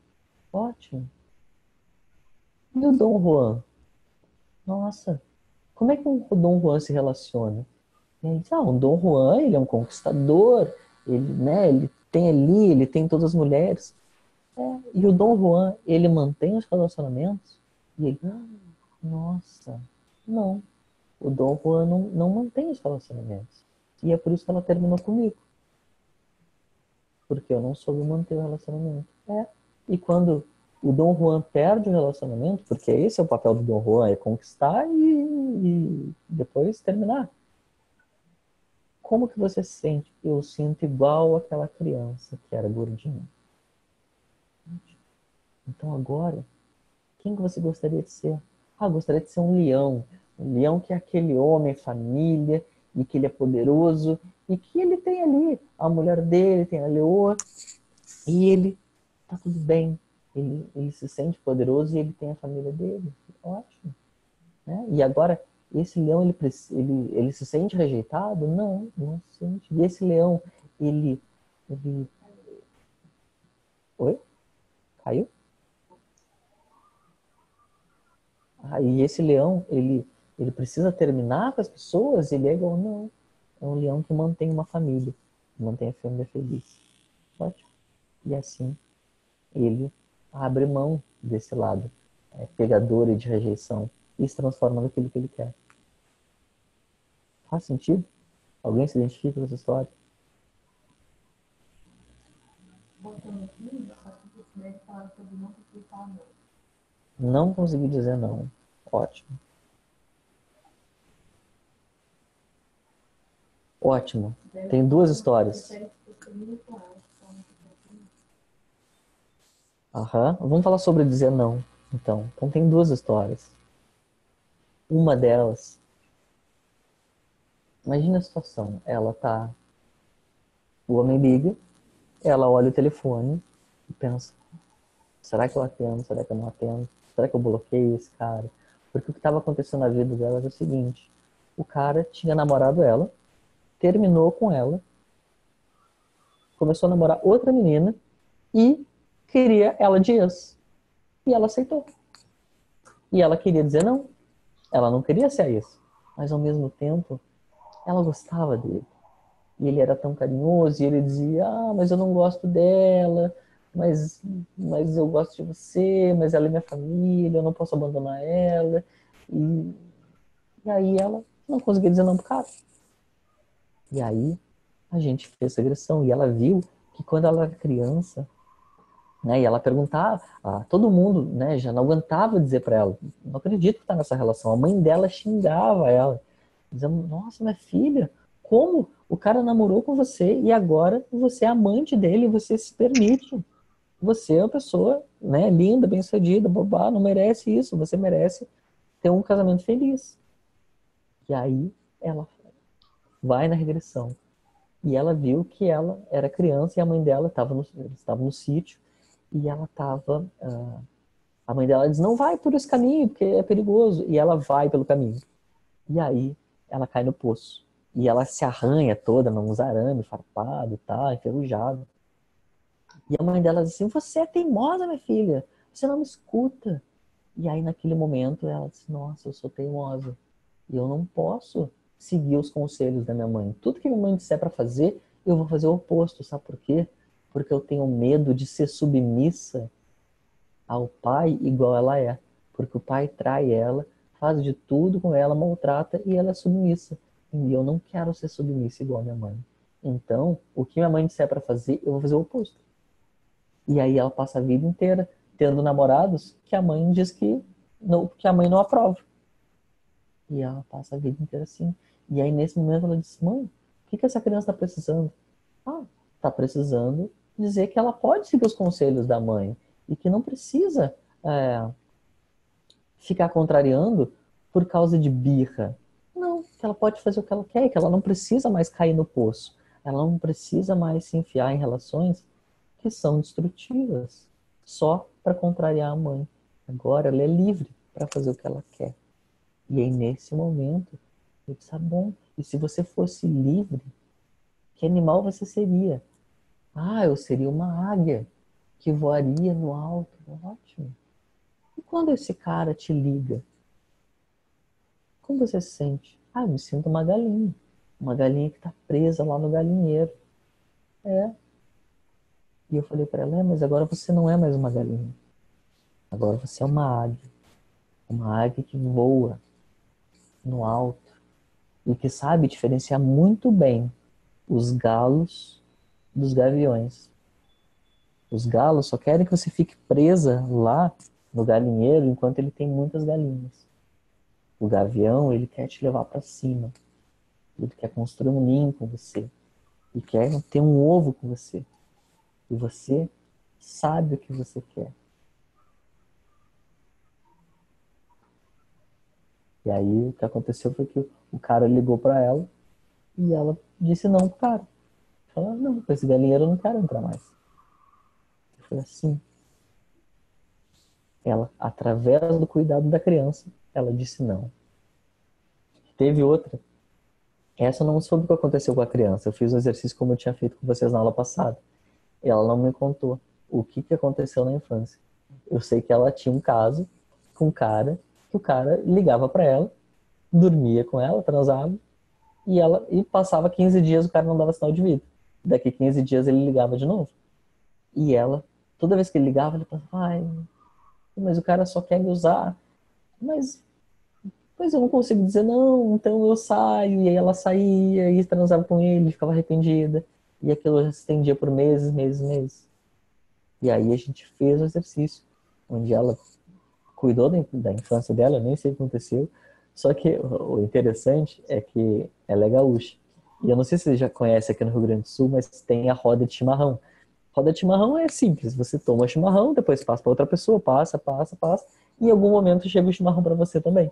Ótimo. E o Dom Juan? Nossa, como é que o Dom Juan se relaciona? E aí diz: o Dom Juan, ele é um conquistador, ele, né, ele tem todas as mulheres. E o Dom Juan, ele mantém os relacionamentos? E ele: nossa, não. O Dom Juan não mantém os relacionamentos. E é por isso que ela terminou comigo. Porque eu não soube manter o relacionamento. E quando o Dom Juan perde o relacionamento, porque esse é o papel do Dom Juan, é conquistar e depois terminar. Como que você se sente? Eu sinto igual aquela criança que era gordinha. Então agora, Quem que você gostaria de ser? Ah, eu gostaria de ser um leão. Um leão que é aquele homem, família, e que ele é poderoso, e que ele tem ali a mulher dele, tem a leoa, e ele tá tudo bem. Ele se sente poderoso e ele tem a família dele. Ótimo. Né? E agora, esse leão, ele se sente rejeitado? Não, não se sente. E esse leão, ele... Oi? Caiu? Ah, e esse leão, ele precisa terminar com as pessoas? Ele é igual? Não. É um leão que mantém uma família, que mantém a família feliz. Ótimo. E assim, ele abre mão desse lado pegador e de rejeição e se transforma naquilo que ele quer. Faz sentido? Alguém se identifica com essa história? Voltando aqui, só que você deve falar sobre não conseguir falar não. Não consegui dizer não. Ótimo. Ótimo. Tem duas histórias. Aham. Vamos falar sobre dizer não, então tem duas histórias. Uma delas, imagina a situação. O homem liga, ela olha o telefone e pensa, será que eu atendo? Será que eu não atendo? Será que eu bloqueio esse cara? Porque o que estava acontecendo na vida dela era o seguinte, o cara tinha namorado ela, terminou com ela, começou a namorar outra menina e queria ela de ex. E ela aceitou. E ela queria dizer não. Ela não queria ser isso. Mas ao mesmo tempo, ela gostava dele. E ele era tão carinhoso, e ele dizia, ah, mas eu não gosto dela, mas, mas eu gosto de você, mas ela é minha família, eu não posso abandonar ela. E, e aí ela não conseguia dizer não pro cara. E aí a gente fez essa agressão, e ela viu que quando ela era criança, né, e ela perguntava, todo mundo, né, já não aguentava dizer para ela, não acredito que tá nessa relação. A mãe dela xingava ela, dizendo, nossa, minha filha, como o cara namorou com você e agora você é amante dele e você se permite. Você é uma pessoa, né, linda, bem-sucedida, bobá, não merece isso, você merece ter um casamento feliz. E aí ela vai na regressão. E ela viu que ela era criança e a mãe dela estava no sítio e ela estava... a mãe dela diz, não vai por esse caminho, porque é perigoso. E ela vai pelo caminho. E aí ela cai no poço. E ela se arranha toda nos arames, farpado, tá, enferrujado. E a mãe dela diz assim, você é teimosa, minha filha. Você não me escuta. E aí naquele momento ela diz, nossa, eu sou teimosa. E eu não posso seguir os conselhos da minha mãe. Tudo que minha mãe disser para fazer, eu vou fazer o oposto. Sabe por quê? Porque eu tenho medo de ser submissa ao pai igual ela é. Porque o pai trai ela, faz de tudo com ela, maltrata e ela é submissa. E eu não quero ser submissa igual a minha mãe. Então, o que minha mãe disser para fazer, eu vou fazer o oposto. E aí ela passa a vida inteira tendo namorados que a mãe diz que a mãe não aprova. E ela passa a vida inteira assim. E aí nesse momento ela diz, mãe, o que essa criança está precisando? Ah, está precisando dizer que ela pode seguir os conselhos da mãe e que não precisa ficar contrariando por causa de birra. Não, que ela pode fazer o que ela quer, que ela não precisa mais cair no poço. Ela não precisa mais se enfiar em relações que são destrutivas, só para contrariar a mãe. Agora ela é livre para fazer o que ela quer. E aí nesse momento, eu disse, bom, e se você fosse livre, que animal você seria? Ah, eu seria uma águia que voaria no alto. Ótimo. E quando esse cara te liga, como você se sente? Ah, eu me sinto uma galinha. Uma galinha que está presa lá no galinheiro. É. E eu falei para ela, mas agora você não é mais uma galinha. Agora você é uma águia. Uma águia que voa no alto e que sabe diferenciar muito bem os galos dos gaviões. Os galos só querem que você fique presa lá no galinheiro enquanto ele tem muitas galinhas. O gavião, ele quer te levar para cima. Ele quer construir um ninho com você. Ele quer ter um ovo com você. E você sabe o que você quer. E aí o que aconteceu foi que o cara ligou pra ela e ela disse não pro cara. Falou, não, com esse galinheiro eu não quero entrar mais. Foi assim. Ela, através do cuidado da criança, ela disse não. Teve outra. Essa eu não soube o que aconteceu com a criança. Eu fiz o exercício como eu tinha feito com vocês na aula passada. E ela não me contou o que aconteceu na infância. Eu sei que ela tinha um caso com um cara, que o cara ligava pra ela, dormia com ela, transava, e passava 15 dias o cara não dava sinal de vida. Daqui 15 dias ele ligava de novo. E ela, toda vez que ele ligava, ele falava, ai, mas o cara só quer me usar. Mas eu não consigo dizer não, então eu saio. E aí ela saía e transava com ele, ficava arrependida. E aquilo já se estendia por meses, meses, meses. E aí a gente fez o exercício, onde ela cuidou da infância dela, eu nem sei o que aconteceu. Só que o interessante é que ela é gaúcha. E eu não sei se você já conhece aqui no Rio Grande do Sul, mas tem a roda de chimarrão. Roda de chimarrão é simples, você toma chimarrão, depois passa para outra pessoa, passa, passa, passa, e em algum momento chega o chimarrão para você também.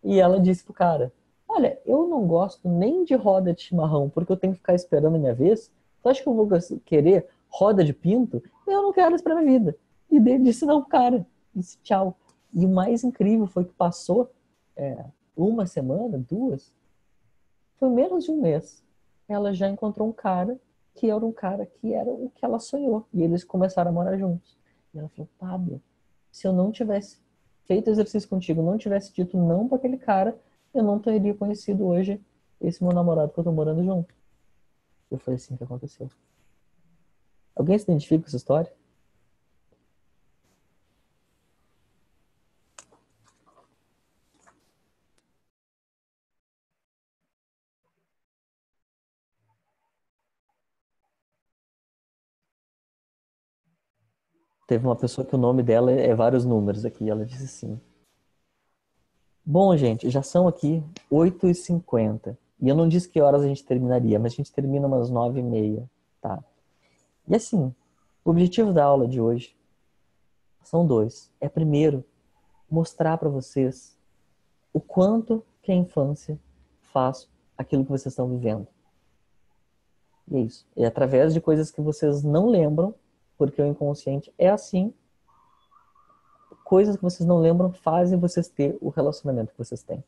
E ela disse pro cara, olha, eu não gosto nem de roda de chimarrão, porque eu tenho que ficar esperando a minha vez. Tu acha que eu vou querer roda de pinto? Eu não quero isso pra minha vida. E ele disse não, cara. Disse tchau. E o mais incrível foi que passou uma semana, duas, foi menos de um mês. Ela já encontrou um cara que era um cara que era o que ela sonhou. E eles começaram a morar juntos. E ela falou, Pablo, se eu não tivesse feito exercício contigo, não tivesse dito não para aquele cara, eu não teria conhecido hoje esse meu namorado que eu tô morando junto. Eu falei assim que aconteceu. Alguém se identifica com essa história? Teve uma pessoa que o nome dela é vários números aqui. Ela disse assim: bom, gente, já são aqui 8h50. E eu não disse que horas a gente terminaria, mas a gente termina umas 9h30, tá? E assim, o objetivo da aula de hoje são dois. É primeiro, mostrar para vocês o quanto que a infância faz aquilo que vocês estão vivendo. E é isso. É através de coisas que vocês não lembram, porque o inconsciente é assim, coisas que vocês não lembram fazem vocês ter o relacionamento que vocês têm.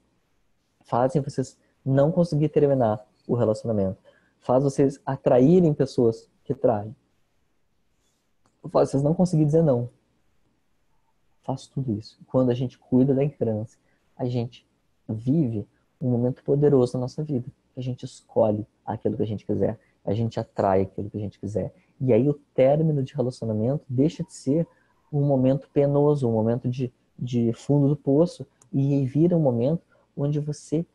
Fazem vocês não conseguir terminar o relacionamento. Faz vocês atraírem pessoas que traem. Faz vocês não conseguirem dizer não. Faz tudo isso. Quando a gente cuida da criança, a gente vive um momento poderoso na nossa vida. A gente escolhe aquilo que a gente quiser. A gente atrai aquilo que a gente quiser. E aí o término de relacionamento deixa de ser um momento penoso, um momento de fundo do poço, e vira um momento onde você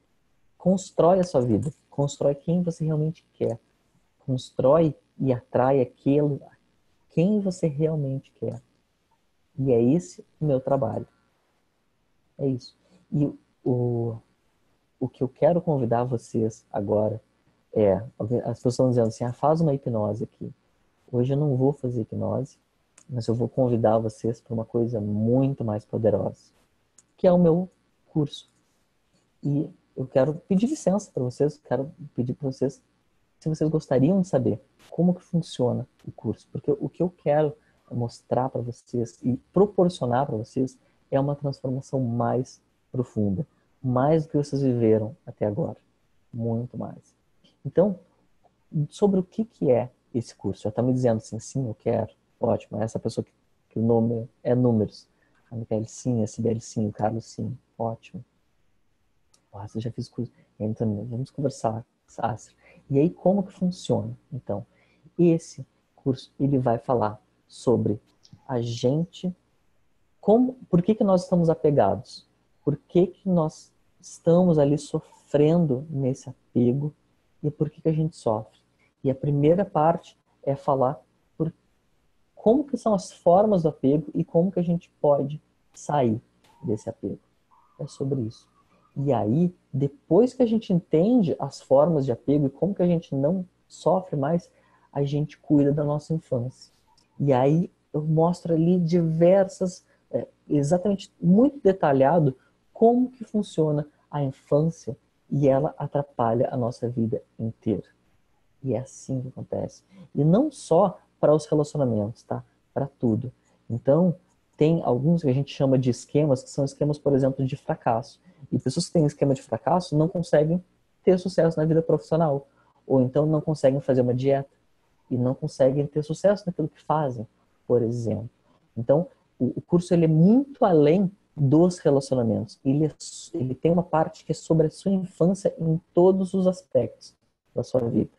constrói a sua vida, constrói quem você realmente quer, constrói e atrai aquilo, quem você realmente quer. E é esse o meu trabalho. É isso. E o, o que eu quero convidar vocês agora as pessoas estão dizendo assim, faz uma hipnose aqui. Hoje eu não vou fazer hipnose, mas eu vou convidar vocês para uma coisa muito mais poderosa, que é o meu curso. E eu quero pedir licença para vocês, quero pedir para vocês se vocês gostariam de saber como que funciona o curso, porque o que eu quero mostrar para vocês e proporcionar para vocês é uma transformação mais profunda, mais do que vocês viveram até agora, muito mais. Então, sobre o que é esse curso? Já está me dizendo assim, sim, eu quero, ótimo, essa pessoa que o nome é números, a Micaele sim, a Sibeli sim, o Carlos sim, ótimo. Nossa, eu já fiz curso. Então, vamos conversar, Sastra. E aí, como que funciona? Então, esse curso, ele vai falar sobre a gente, por que nós estamos apegados? Por que nós estamos ali sofrendo nesse apego? E por que a gente sofre? E a primeira parte é falar como que são as formas do apego e como que a gente pode sair desse apego. É sobre isso. E aí, depois que a gente entende as formas de apego e como que a gente não sofre mais, a gente cuida da nossa infância. E aí eu mostro ali exatamente muito detalhado, como que funciona a infância e ela atrapalha a nossa vida inteira. E é assim que acontece. E não só para os relacionamentos, tá? Para tudo. Então, tem alguns que a gente chama de esquemas, que são esquemas, por exemplo, de fracasso. E pessoas que têm esquema de fracasso não conseguem ter sucesso na vida profissional. Ou então não conseguem fazer uma dieta. E não conseguem ter sucesso naquilo que fazem, por exemplo. Então, o curso ele é muito além dos relacionamentos. Ele tem uma parte que é sobre a sua infância em todos os aspectos da sua vida.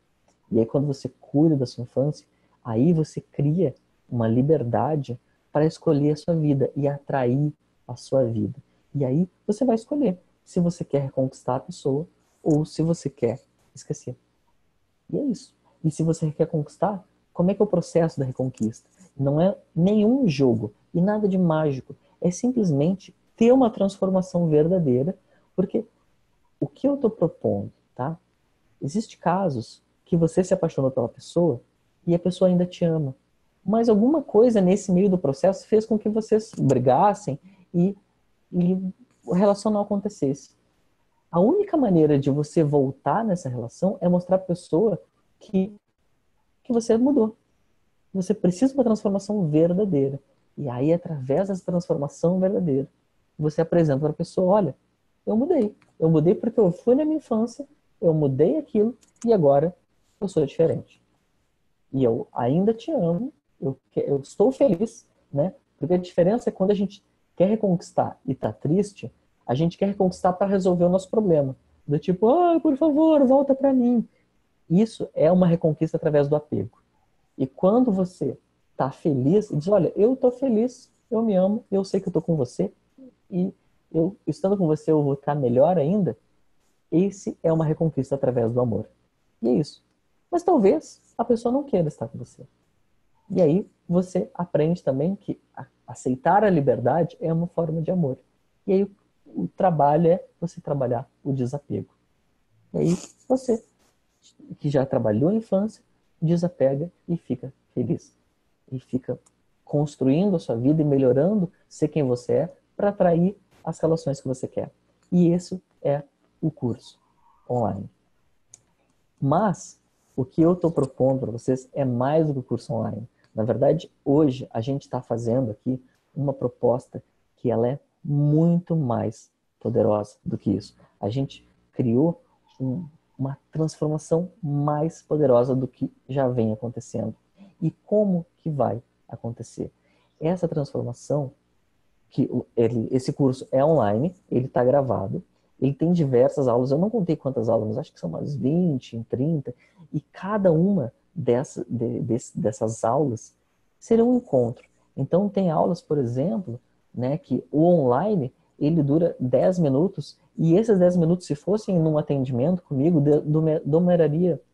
E aí, quando você cuida da sua infância, aí você cria uma liberdade para escolher a sua vida e atrair a sua vida. E aí você vai escolher se você quer reconquistar a pessoa ou se você quer esquecer. E é isso. E se você quer conquistar, como é que é o processo da reconquista? Não é nenhum jogo e nada de mágico. É simplesmente ter uma transformação verdadeira, porque o que eu estou propondo, tá? Existem casos que você se apaixonou pela pessoa e a pessoa ainda te ama. Mas alguma coisa nesse meio do processo fez com que vocês brigassem e o relação não acontecesse. A única maneira de você voltar nessa relação é mostrar para a pessoa que você mudou. Você precisa de uma transformação verdadeira. E aí, através dessa transformação verdadeira, você apresenta para a pessoa, olha, eu mudei. Eu mudei porque eu fui na minha infância, eu mudei aquilo e agora eu sou diferente. E eu ainda te amo, eu estou feliz, né? Porque a diferença é quando a gente quer reconquistar e tá triste, a gente quer reconquistar para resolver o nosso problema. Do tipo, por favor, volta para mim. Isso é uma reconquista através do apego. E quando você tá feliz e diz, olha, eu tô feliz, eu me amo, eu sei que eu tô com você e eu estando com você eu vou estar melhor ainda, esse é uma reconquista através do amor. E é isso. Mas talvez a pessoa não queira estar com você. E aí você aprende também que aceitar a liberdade é uma forma de amor. E aí o trabalho é você trabalhar o desapego. E aí você, que já trabalhou a infância, desapega e fica feliz. E fica construindo a sua vida e melhorando ser quem você é para atrair as relações que você quer. E esse é o curso online. Mas o que eu estou propondo para vocês é mais do que o curso online. Na verdade, hoje a gente está fazendo aqui uma proposta que ela é muito mais poderosa do que isso. A gente criou uma transformação mais poderosa do que já vem acontecendo. E como que vai acontecer? Essa transformação, esse curso é online, ele está gravado, ele tem diversas aulas, eu não contei quantas aulas, mas acho que são umas 20, 30, e cada uma dessas aulas será um encontro. Então tem aulas, por exemplo, né, que o online ele dura 10 minutos, e esses 10 minutos, se fossem num atendimento comigo,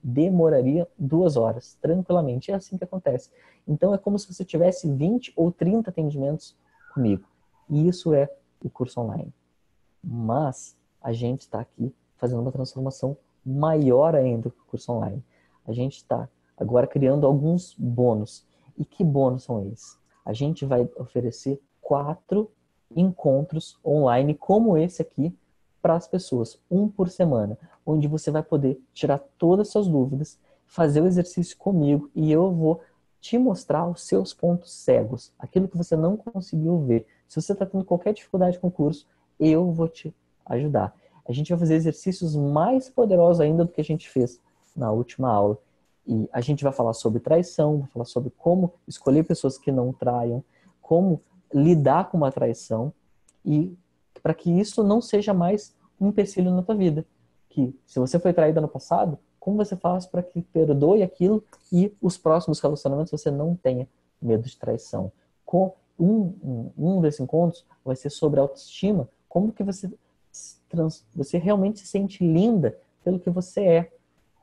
demoraria 2 horas, tranquilamente. É assim que acontece. Então é como se você tivesse 20 ou 30 atendimentos comigo. E isso é o curso online. Mas a gente está aqui fazendo uma transformação maior ainda que o curso online. A gente está agora criando alguns bônus. E que bônus são esses? A gente vai oferecer 4 encontros online como esse aqui para as pessoas, um por semana, onde você vai poder tirar todas as suas dúvidas, fazer o exercício comigo e eu vou te mostrar os seus pontos cegos, aquilo que você não conseguiu ver. Se você está tendo qualquer dificuldade com o curso, eu vou te ajudar. A gente vai fazer exercícios mais poderosos ainda do que a gente fez na última aula. E a gente vai falar sobre traição, vai falar sobre como escolher pessoas que não traiam, como lidar com uma traição e para que isso não seja mais um empecilho na tua vida. Que se você foi traída no passado, como você faz para que perdoe aquilo e os próximos relacionamentos você não tenha medo de traição. Com um desses encontros vai ser sobre autoestima, como que você realmente se sente linda pelo que você é.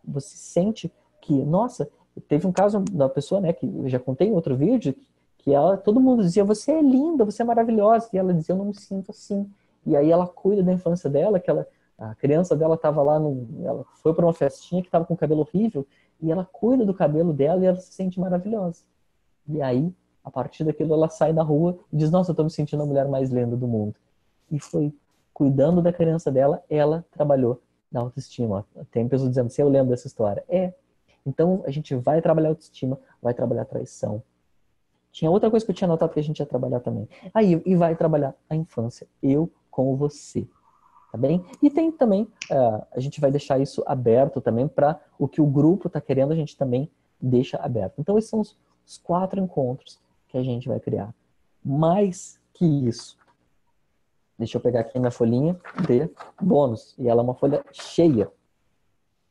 Você sente que, nossa, teve um caso da pessoa, né, que eu já contei em outro vídeo, que todo mundo dizia, você é linda, você é maravilhosa, e ela dizia, eu não me sinto assim. E aí ela cuida da infância dela, a criança dela estava lá, ela foi para uma festinha que estava com o cabelo horrível, e ela cuida do cabelo dela e ela se sente maravilhosa. E aí, a partir daquilo, ela sai na rua e diz, nossa, eu estou me sentindo a mulher mais linda do mundo. E foi cuidando da criança dela, ela trabalhou na autoestima. Tem pessoas dizendo, se eu lembro dessa história. Então, a gente vai trabalhar autoestima, vai trabalhar traição. Tinha outra coisa que eu tinha notado que a gente ia trabalhar também. Aí, e vai trabalhar a infância. Eu com você. Tá bem? E tem também, a gente vai deixar isso aberto também para o que o grupo está querendo, a gente também deixa aberto. Então, esses são os 4 encontros que a gente vai criar. Mais que isso, deixa eu pegar aqui a minha folhinha de bônus. E ela é uma folha cheia.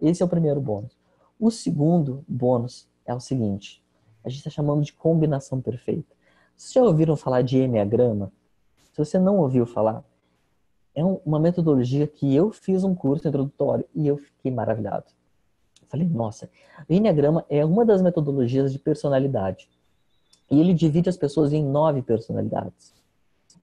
Esse é o primeiro bônus. O segundo bônus é o seguinte. A gente está chamando de combinação perfeita. Vocês já ouviram falar de enneagrama? Se você não ouviu falar, é uma metodologia que eu fiz um curso introdutório e eu fiquei maravilhado. Falei, nossa, o enneagrama é uma das metodologias de personalidade. E ele divide as pessoas em 9 personalidades.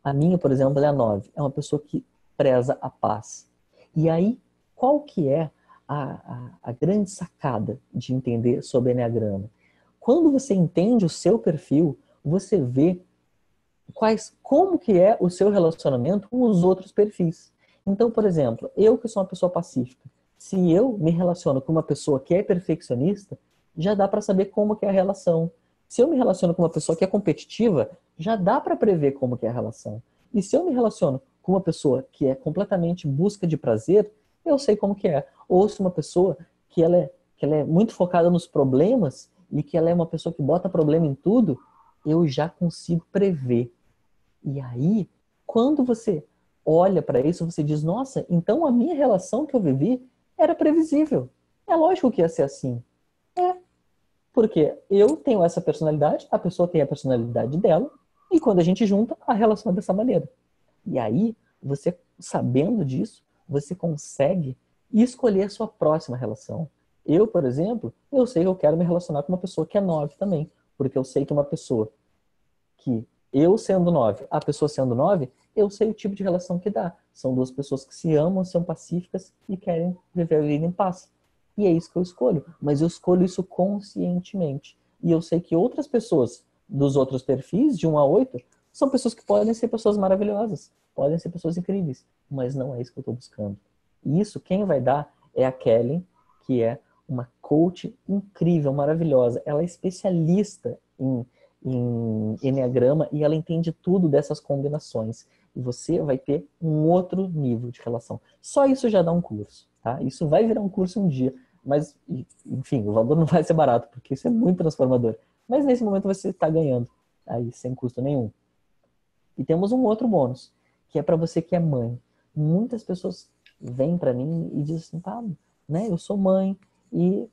A minha, por exemplo, é a 9. É uma pessoa que preza a paz. E aí, qual que é a grande sacada de entender sobre enneagrama? Quando você entende o seu perfil, você vê como que é o seu relacionamento com os outros perfis. Então, por exemplo, eu que sou uma pessoa pacífica, se eu me relaciono com uma pessoa que é perfeccionista, já dá para saber como que é a relação. Se eu me relaciono com uma pessoa que é competitiva, já dá para prever como que é a relação. E se eu me relaciono com uma pessoa que é completamente busca de prazer, eu sei como que é. Ou se uma pessoa que ela é muito focada nos problemas e que ela é uma pessoa que bota problema em tudo, eu já consigo prever. E aí, quando você olha para isso, você diz, nossa, então a minha relação que eu vivi era previsível. É lógico que ia ser assim. Porque eu tenho essa personalidade, a pessoa tem a personalidade dela, e quando a gente junta, a relação é dessa maneira. E aí, você sabendo disso, você consegue escolher a sua próxima relação. Eu, por exemplo, eu sei que eu quero me relacionar com uma pessoa que é 9 também, porque eu sei que uma pessoa que eu sendo 9, a pessoa sendo 9, eu sei o tipo de relação que dá. São duas pessoas que se amam, são pacíficas e querem viver a vida em paz. E é isso que eu escolho. Mas eu escolho isso conscientemente. E eu sei que outras pessoas dos outros perfis, de 1 a 8, são pessoas que podem ser pessoas maravilhosas, podem ser pessoas incríveis, mas não é isso que eu estou buscando. E isso quem vai dar é a Kelly, que é uma coach incrível, maravilhosa. Ela é especialista em enneagrama e ela entende tudo dessas combinações. E você vai ter um outro nível de relação. Só isso já dá um curso, tá? Isso vai virar um curso um dia, mas, enfim, o valor não vai ser barato, porque isso é muito transformador. Mas nesse momento você está ganhando, aí sem custo nenhum. E temos um outro bônus, que é para você que é mãe. Muitas pessoas vêm para mim e dizem assim, tá, né, eu sou mãe e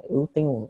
eu tenho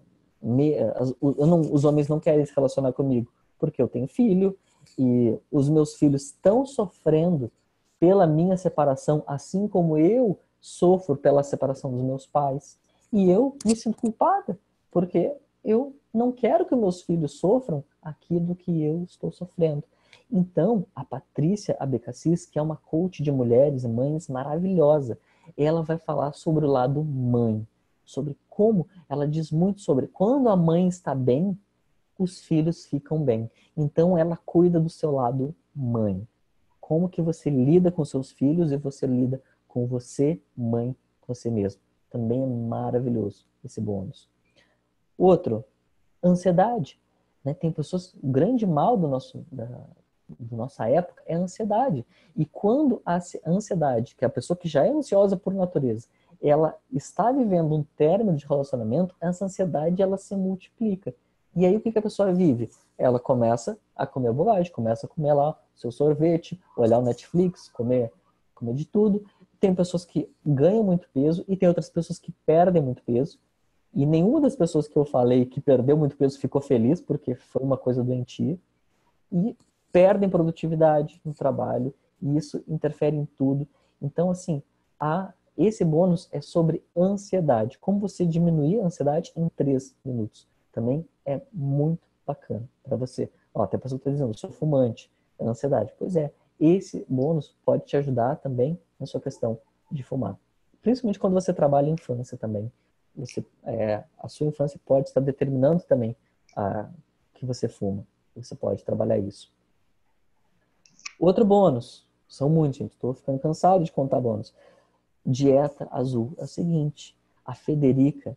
os homens não querem se relacionar comigo porque eu tenho filho e os meus filhos estão sofrendo pela minha separação, assim como eu sofro pela separação dos meus pais. E eu me sinto culpada porque eu não quero que meus filhos sofram aquilo que eu estou sofrendo. Então, a Patrícia Abecassis, que é uma coach de mulheres e mães maravilhosa, ela vai falar sobre o lado mãe, sobre como ela diz muito sobre quando a mãe está bem, os filhos ficam bem. Então ela cuida do seu lado mãe. Como que você lida com seus filhos e você lida com você, mãe, você mesmo. Também é maravilhoso esse bônus. Outro, ansiedade. Né? Tem pessoas, o grande mal da nossa época é a ansiedade. E quando a ansiedade, que é a pessoa que já é ansiosa por natureza, ela está vivendo um término de relacionamento, essa ansiedade ela se multiplica. E aí o que a pessoa vive? Ela começa a comer bobagem, começa a comer lá o seu sorvete, olhar o Netflix, comer de tudo. Tem pessoas que ganham muito peso e tem outras pessoas que perdem muito peso. E nenhuma das pessoas que eu falei que perdeu muito peso ficou feliz, porque foi uma coisa doentia. E perdem produtividade no trabalho, e isso interfere em tudo. Então, assim, esse bônus é sobre ansiedade. Como você diminuir a ansiedade em 3 minutos. Também é muito bacana para você. Ó, até a pessoa está dizendo, eu sou fumante, é ansiedade. Pois é, esse bônus pode te ajudar também na sua questão de fumar. Principalmente quando você trabalha em infância também. A sua infância pode estar determinando também que você fuma. Você pode trabalhar isso. Outro bônus, São muitos, gente. Estou ficando cansado de contar bônus. Dieta azul é o seguinte. A Federica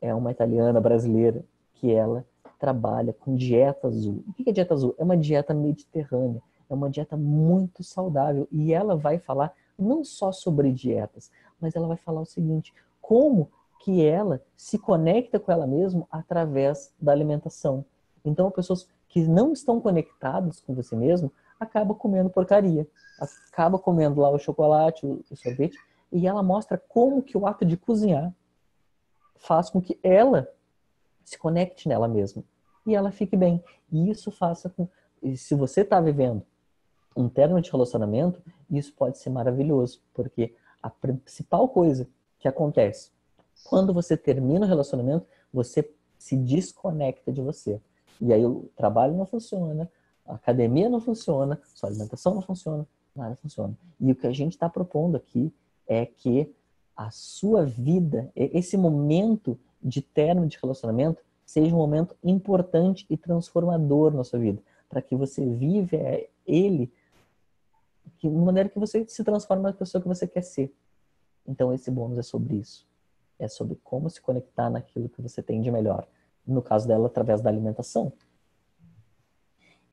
é uma italiana brasileira que ela trabalha com dieta azul. O que é dieta azul? É uma dieta mediterrânea. É uma dieta muito saudável. E ela vai falar não só sobre dietas, mas ela vai falar o seguinte, como que ela se conecta com ela mesma através da alimentação. Então, pessoas que não estão conectadas com você mesmo acabam comendo porcaria, acaba comendo lá o chocolate, o sorvete, e ela mostra como que o ato de cozinhar faz com que ela se conecte nela mesma e ela fique bem. E isso faça com... E se você está vivendo um término de relacionamento, isso pode ser maravilhoso, porque a principal coisa que acontece quando você termina o relacionamento, você se desconecta de você. E aí o trabalho não funciona, a academia não funciona, sua alimentação não funciona, nada funciona. E o que a gente está propondo aqui é que a sua vida, esse momento de término de relacionamento, seja um momento importante e transformador na sua vida, para que você viva ele de maneira que você se transforme na pessoa que você quer ser. Então esse bônus é sobre isso. É sobre como se conectar naquilo que você tem de melhor. No caso dela, através da alimentação.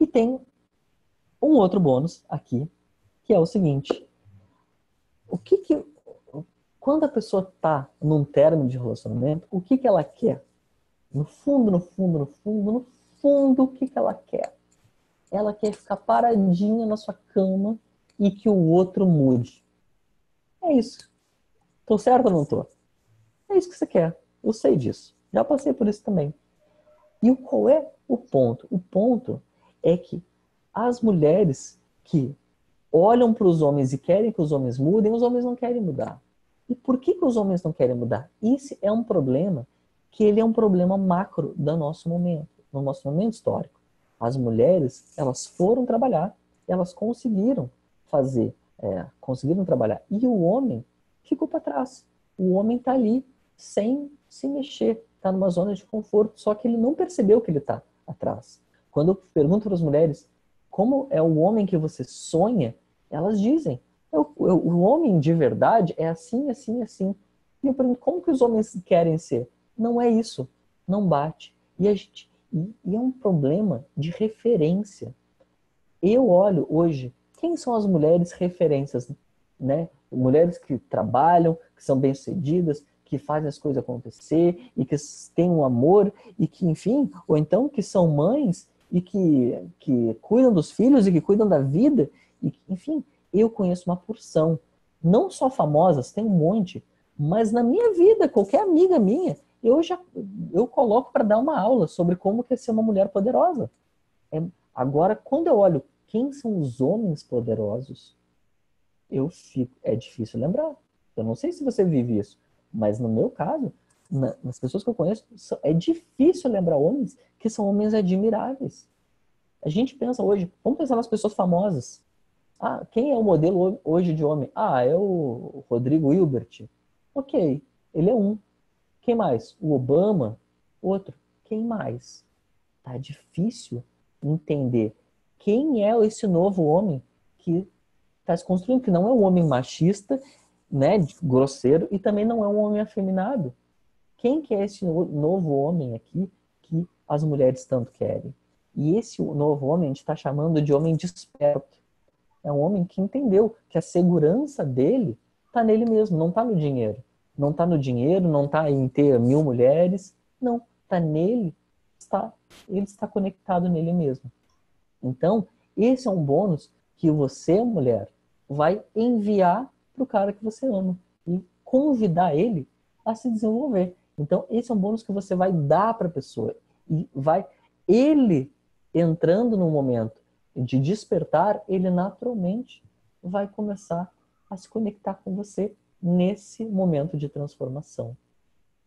E tem um outro bônus aqui, que é o seguinte. Quando a pessoa está num término de relacionamento, o que ela quer? No fundo, no fundo, no fundo, no fundo, o que ela quer? Ela quer ficar paradinha na sua cama e que o outro mude. É isso. Tô certo ou não tô? É isso que você quer. Eu sei disso. Já passei por isso também. E qual é o ponto? O ponto é que as mulheres que olham para os homens e querem que os homens mudem, os homens não querem mudar. E por que os homens não querem mudar? Isso é um problema que ele é um problema macro do nosso momento, no nosso momento histórico. As mulheres, elas foram trabalhar, elas conseguiram conseguiram trabalhar. E o homem ficou para trás. O homem está ali, sem se mexer, está numa zona de conforto, só que ele não percebeu que ele está atrás. Quando eu pergunto para as mulheres como é o homem que você sonha, elas dizem, o homem de verdade é assim, assim, assim. E eu pergunto, como que os homens querem ser? Não é isso, não bate. E é um problema de referência. Eu olho hoje, quem são as mulheres referências, né? Mulheres que trabalham, que são bem-sucedidas, que fazem as coisas acontecer e que têm um amor e que, enfim, ou então que são mães e que cuidam dos filhos e que cuidam da vida. E, enfim, eu conheço uma porção. Não só famosas, tem um monte, mas na minha vida, qualquer amiga minha, eu coloco para dar uma aula sobre como que é ser uma mulher poderosa. Agora, quando eu olho quem são os homens poderosos, é difícil lembrar. Eu não sei se você vive isso, mas no meu caso, nas pessoas que eu conheço, é difícil lembrar homens que são homens admiráveis. A gente pensa hoje, vamos pensar nas pessoas famosas. Ah, quem é o modelo hoje de homem? Ah, é o Rodrigo Hilbert. Ok, ele é um. Quem mais? O Obama? Outro. Quem mais? Tá difícil entender quem é esse novo homem que está se construindo, que não é um homem machista, né, grosseiro, e também não é um homem afeminado. Quem que é esse novo homem aqui que as mulheres tanto querem? E esse novo homem a gente está chamando de homem desperto. É um homem que entendeu que a segurança dele está nele mesmo, não está no dinheiro. Não está no dinheiro, não está em ter 1000 mulheres. Não, está nele, ele está conectado nele mesmo. Então, esse é um bônus que você, mulher, vai enviar para o cara que você ama e convidar ele a se desenvolver. Então, esse é um bônus que você vai dar para a pessoa e ele entrando no momento de despertar, ele naturalmente vai começar a se conectar com você nesse momento de transformação.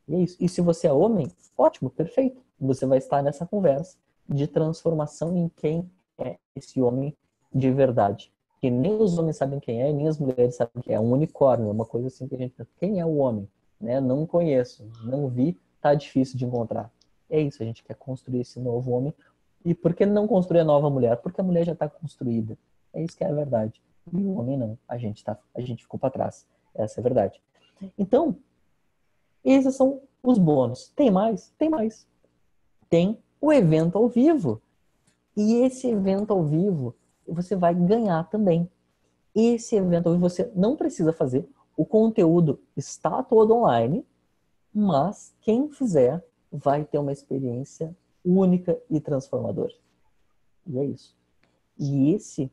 E é isso. E se você é homem, ótimo, perfeito. Você vai estar nessa conversa de transformação em quem é esse homem de verdade. Que nem os homens sabem quem é, nem as mulheres sabem quem é. É um unicórnio, é uma coisa assim que a gente pensa. Quem é o homem? Né? Não conheço, não vi, tá difícil de encontrar. É isso, a gente quer construir esse novo homem. E por que não construir a nova mulher? Porque a mulher já está construída. É isso que é a verdade. E o homem não. A gente ficou para trás. Essa é a verdade. Então, esses são os bônus. Tem mais? Tem mais. Tem o evento ao vivo. E esse evento ao vivo, você vai ganhar também. Esse evento ao vivo você não precisa fazer. O conteúdo está todo online, mas quem fizer vai ter uma experiência única e transformadora. E é isso. E esse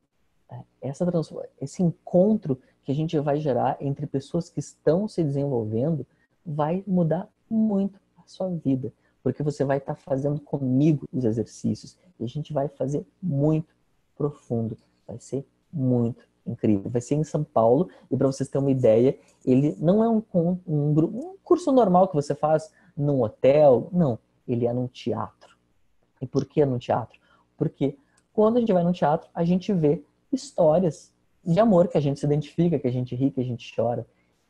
encontro que a gente vai gerar entre pessoas que estão se desenvolvendo vai mudar muito a sua vida. Porque você vai estar fazendo comigo os exercícios. E a gente vai fazer muito profundo. Vai ser muito incrível. Vai ser em São Paulo. E para vocês terem uma ideia, ele não é um curso normal que você faz num hotel. Não. Ele é num teatro. E por que num teatro? Porque quando a gente vai num teatro, a gente vê histórias de amor que a gente se identifica, que a gente ri, que a gente chora.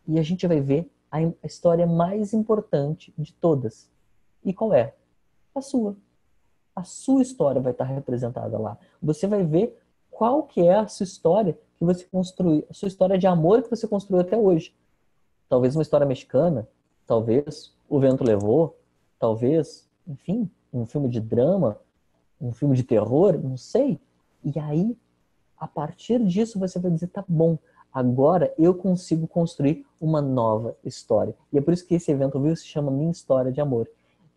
E a gente vai ver a história mais importante de todas. E qual é? A sua. A sua história vai estar representada lá. Você vai ver qual que é a sua história que você construiu, a sua história de amor que você construiu até hoje. Talvez uma história mexicana, talvez O Vento Levou, talvez, enfim, um filme de drama, um filme de terror, não sei. E aí, a partir disso, você vai dizer, tá bom, agora eu consigo construir uma nova história. E é por isso que esse evento ao vivo se chama Minha História de Amor.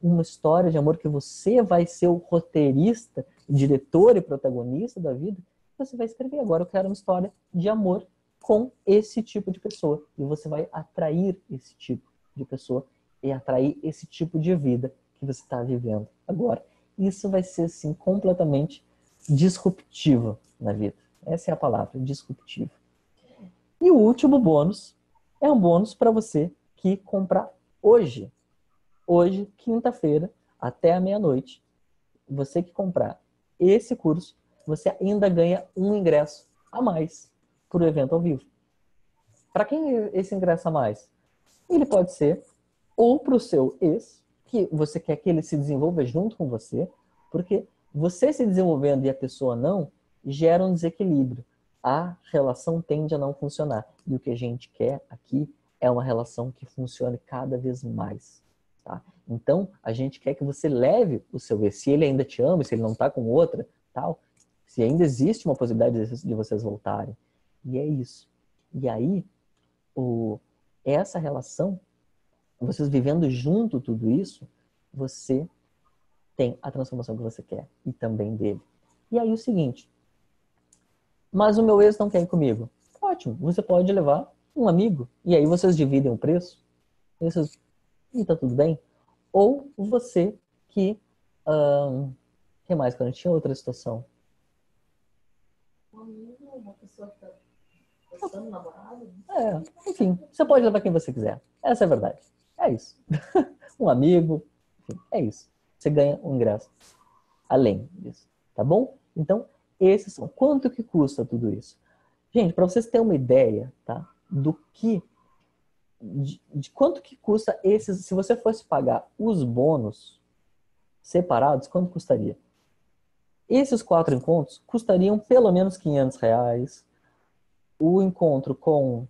Uma história de amor que você vai ser o roteirista, diretor e protagonista da vida. Você vai escrever agora, eu quero uma história de amor com esse tipo de pessoa. E você vai atrair esse tipo de pessoa e atrair esse tipo de vida que você está vivendo agora. Isso vai ser, assim, completamente disruptivo na vida. Essa é a palavra, disruptivo. E o último bônus é um bônus para você que comprar hoje. Hoje, quinta-feira, até a meia-noite. Você que comprar esse curso, você ainda ganha um ingresso a mais para o evento ao vivo. Para quem é esse ingresso a mais? Ele pode ser ou para o seu ex, que você quer que ele se desenvolva junto com você, porque você se desenvolvendo e a pessoa não, gera um desequilíbrio. A relação tende a não funcionar. E o que a gente quer aqui é uma relação que funcione cada vez mais. Tá? Então, a gente quer que você leve o seu ex. Se ele ainda te ama, se ele não está com outra, tal, se ainda existe uma possibilidade de vocês voltarem. E é isso. E aí, essa relação, vocês vivendo junto tudo isso, você tem a transformação que você quer e também dele. E aí o seguinte, mas o meu ex não quer ir comigo. Ótimo, você pode levar um amigo e aí vocês dividem o preço e tá tudo bem. Ou você que... que mais? Quando tinha outra situação. Um amigo, uma pessoa que tá gostando, namorado. Enfim, você pode levar quem você quiser. Essa é a verdade. É isso. Um amigo, enfim, é isso. Você ganha um ingresso além disso, tá bom? Então, esses são. Quanto que custa tudo isso? Gente, para vocês terem uma ideia, tá? De quanto que custa esses, se você fosse pagar os bônus separados, quanto custaria? Esses 4 encontros custariam pelo menos R$ 500. O encontro com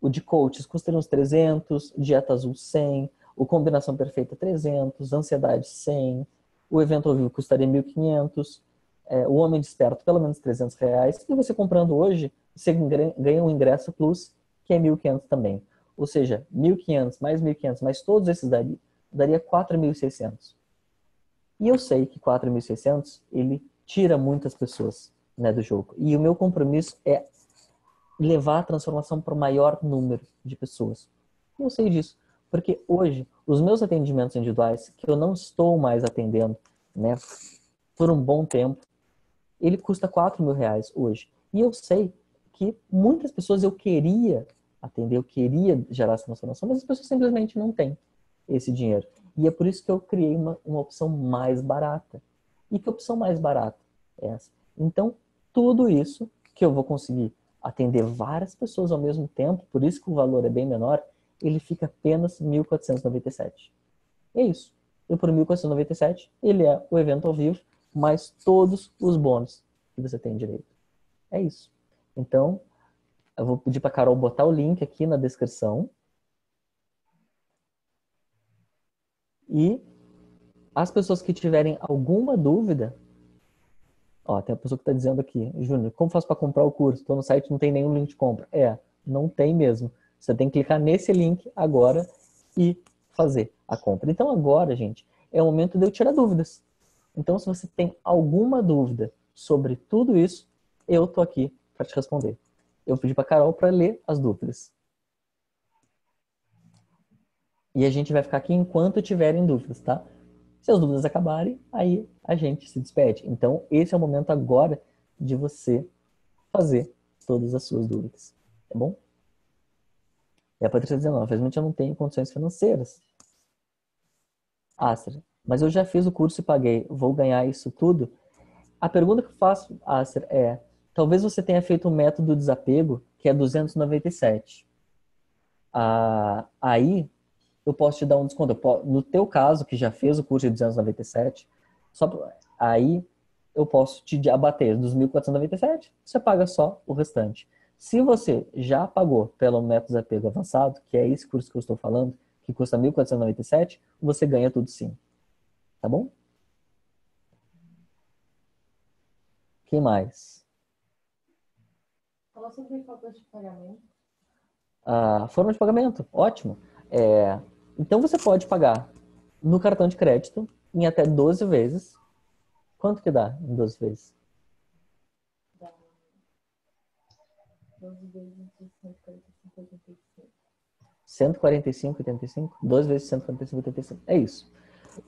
o de coaches custaria uns 300, Dieta Azul 100, o Combinação Perfeita 300, Ansiedade 100, o evento ao vivo custaria 1.500, o Homem Desperto pelo menos R$ 300, e você comprando hoje, você ganha um ingresso plus, que é 1.500 também. Ou seja, 1.500 mais 1.500 mais todos esses daria 4.600. E eu sei que 4.600 ele tira muitas pessoas, né, do jogo. E o meu compromisso é levar a transformação para o maior número de pessoas. Eu sei disso, porque hoje, os meus atendimentos individuais, que eu não estou mais atendendo, né, por um bom tempo, ele custa R$ 4.000 hoje. E eu sei que muitas pessoas eu queria atender, eu queria gerar essa transformação, mas as pessoas simplesmente não têm esse dinheiro. E é por isso que eu criei uma opção mais barata. E que opção mais barata é essa? Então, tudo isso que eu vou conseguir atender várias pessoas ao mesmo tempo, por isso que o valor é bem menor, ele fica apenas R$ 1.497. É isso. E por R$ 1.497, ele é o evento ao vivo, mais todos os bônus que você tem direito. É isso. Então, eu vou pedir para a Carol botar o link aqui na descrição. E as pessoas que tiverem alguma dúvida, ó, tem a pessoa que está dizendo aqui, Júnior, como faço para comprar o curso? Estou no site, não tem nenhum link de compra. Não tem mesmo. Você tem que clicar nesse link agora e fazer a compra. Então agora, gente, é o momento de eu tirar dúvidas. Então, se você tem alguma dúvida sobre tudo isso, eu tô aqui para te responder. Eu pedi para Carol para ler as dúvidas. E a gente vai ficar aqui enquanto tiverem dúvidas, tá? Se as dúvidas acabarem, aí a gente se despede. Então, esse é o momento agora de você fazer todas as suas dúvidas, tá bom? E a Patrícia dizendo, não, infelizmente eu não tenho condições financeiras. Aster, mas eu já fiz o curso e paguei, vou ganhar isso tudo? A pergunta que eu faço, Aster, talvez você tenha feito o método desapego, que é 297. Aí, eu posso te dar um desconto. No teu caso, que já fez o curso de 297, aí eu posso te abater dos 1.497, você paga só o restante. Se você já pagou pelo método desapego avançado, que é esse curso que eu estou falando, que custa 1.497, você ganha tudo sim. Tá bom? Quem mais? Fala sobre formas de pagamento. Forma de pagamento, ótimo. Então você pode pagar no cartão de crédito em até 12 vezes. Quanto que dá em 12 vezes? 12 vezes de 145,85. 145,85? 12 vezes 145,85. É isso.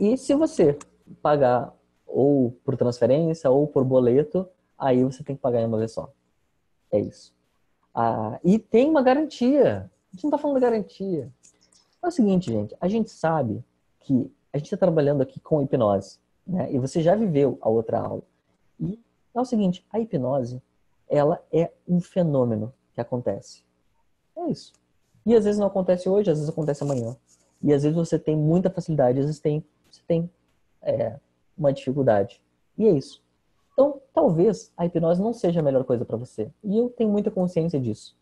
E se você pagar ou por transferência ou por boleto, aí você tem que pagar em uma vez só. É isso. E tem uma garantia. A gente não está falando de garantia. É o seguinte, gente. A gente sabe que a gente está trabalhando aqui com hipnose, né? E você já viveu a outra aula. E é o seguinte, a hipnose, ela é um fenômeno que acontece. É isso. E às vezes não acontece hoje, às vezes acontece amanhã. E às vezes você tem muita facilidade, às vezes você tem uma dificuldade. E é isso. Então, talvez a hipnose não seja a melhor coisa para você. E eu tenho muita consciência disso.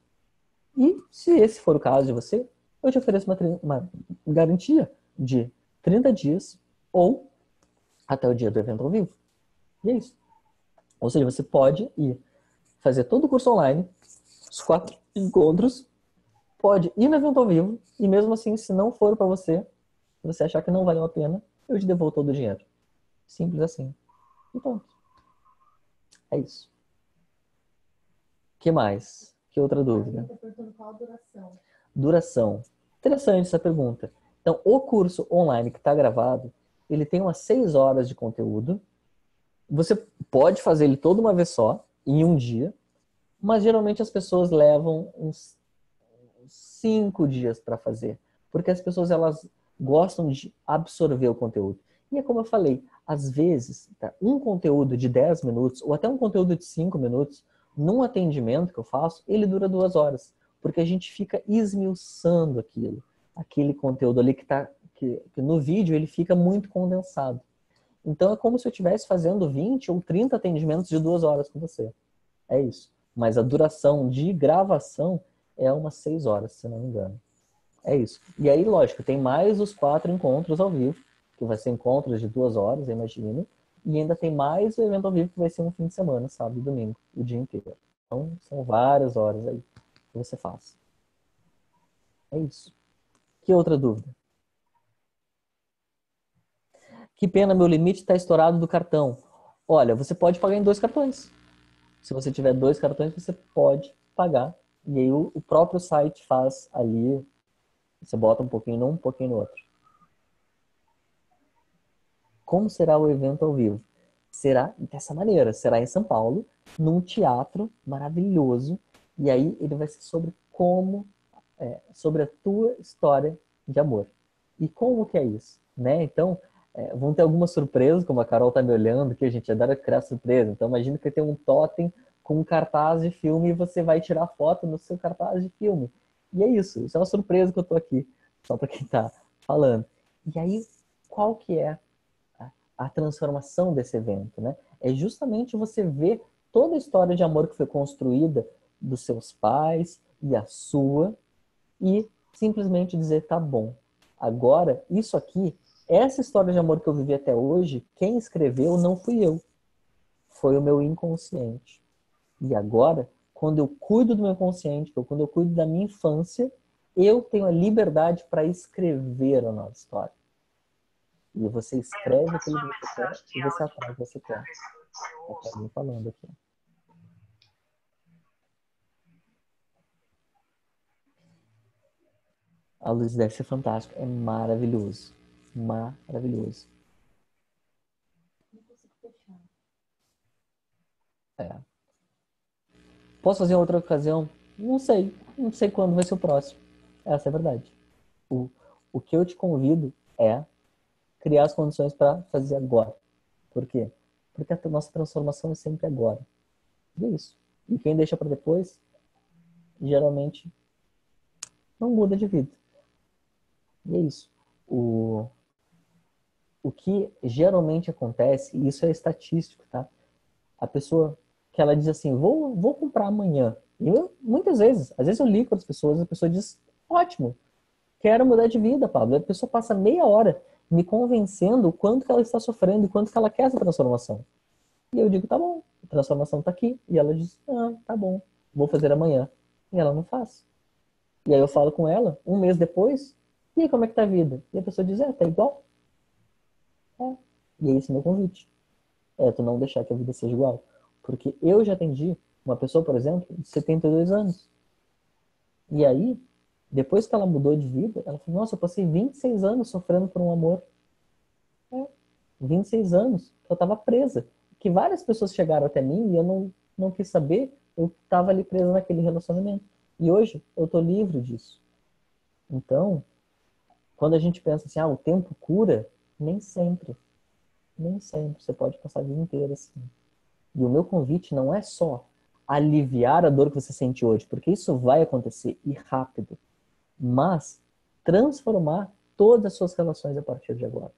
E se esse for o caso de você, eu te ofereço uma garantia de 30 dias ou até o dia do evento ao vivo. E é isso. Ou seja, você pode ir fazer todo o curso online, os 4 encontros, pode ir no evento ao vivo, e mesmo assim, se não for para você, se você achar que não valeu a pena, eu te devolvo todo o dinheiro. Simples assim. E pronto. É isso. O que mais? Que outra dúvida? Estou perguntando qual a duração. Duração. Interessante essa pergunta. Então, o curso online que está gravado, ele tem umas 6 horas de conteúdo. Você pode fazer ele toda uma vez só, em um dia, mas geralmente as pessoas levam uns 5 dias para fazer, porque as pessoas elas gostam de absorver o conteúdo. E é como eu falei, às vezes, um conteúdo de 10 minutos, ou até um conteúdo de 5 minutos, num atendimento que eu faço, ele dura 2 horas, porque a gente fica esmiuçando aquele conteúdo ali que no vídeo ele fica muito condensado. Então é como se eu estivesse fazendo 20 ou 30 atendimentos de 2 horas com você. É isso. Mas a duração de gravação é umas 6 horas, se não me engano. É isso. E aí, lógico, tem mais os 4 encontros ao vivo, que vai ser encontros de 2 horas, eu imagino. E ainda tem mais o evento ao vivo, que vai ser um fim de semana, sábado e domingo, o dia inteiro. Então, são várias horas aí que você faz. É isso. Que outra dúvida? Que pena, meu limite está estourado do cartão. Olha, você pode pagar em 2 cartões. Se você tiver 2 cartões, você pode pagar. E aí o próprio site faz ali. Você bota um pouquinho num, um pouquinho no outro. Como será o evento ao vivo? Será dessa maneira. Será em São Paulo, num teatro maravilhoso. E aí ele vai ser sobre sobre a tua história de amor. E como que é isso? Né? Então, vão ter algumas surpresas, como a Carol tá me olhando, que a gente adora criar surpresa. Então, imagina que tem um totem com um cartaz de filme e você vai tirar foto no seu cartaz de filme. E é isso. Isso é uma surpresa que eu tô aqui, só para quem tá falando. E aí, qual que é a transformação desse evento, né? É justamente você ver toda a história de amor que foi construída dos seus pais e a sua, e simplesmente dizer, tá bom, agora, isso aqui, essa história de amor que eu vivi até hoje, quem escreveu não fui eu, foi o meu inconsciente. E agora, quando eu cuido do meu consciente, quando eu cuido da minha infância, eu tenho a liberdade para escrever a nova história. E você escreve aquilo que você quer e você atrai o que você quer. Tá me falando aqui. A luz deve ser fantástica. É maravilhoso. Maravilhoso. É. Posso fazer em outra ocasião? Não sei. Não sei quando vai ser o próximo. Essa é a verdade. O que eu te convido é criar as condições para fazer agora. Por quê? Porque a nossa transformação é sempre agora. E é isso. E quem deixa para depois, geralmente, não muda de vida. E é isso. O que geralmente acontece, e isso é estatístico, tá? A pessoa que ela diz assim, vou comprar amanhã. E eu, muitas vezes, às vezes eu ligo para as pessoas, a pessoa diz, ótimo, quero mudar de vida, Pablo. A pessoa passa meia hora me convencendo o quanto que ela está sofrendo e quanto que ela quer essa transformação. E eu digo, tá bom, a transformação está aqui. E ela diz, ah, tá bom, vou fazer amanhã. E ela não faz. E aí eu falo com ela, um mês depois, e aí, como é que tá a vida? E a pessoa diz, tá igual. É. E é esse o meu convite. É tu não deixar que a vida seja igual. Porque eu já atendi uma pessoa, por exemplo, de 72 anos. E aí, depois que ela mudou de vida, ela falou, nossa, eu passei 26 anos sofrendo por um amor. 26 anos que eu estava presa. Que várias pessoas chegaram até mim e eu não quis saber, eu estava ali presa naquele relacionamento. E hoje eu tô livre disso. Então, quando a gente pensa assim, o tempo cura, nem sempre. Nem sempre. Você pode passar a vida inteira assim. E o meu convite não é só aliviar a dor que você sente hoje, porque isso vai acontecer e rápido, mas transformar todas as suas relações a partir de agora.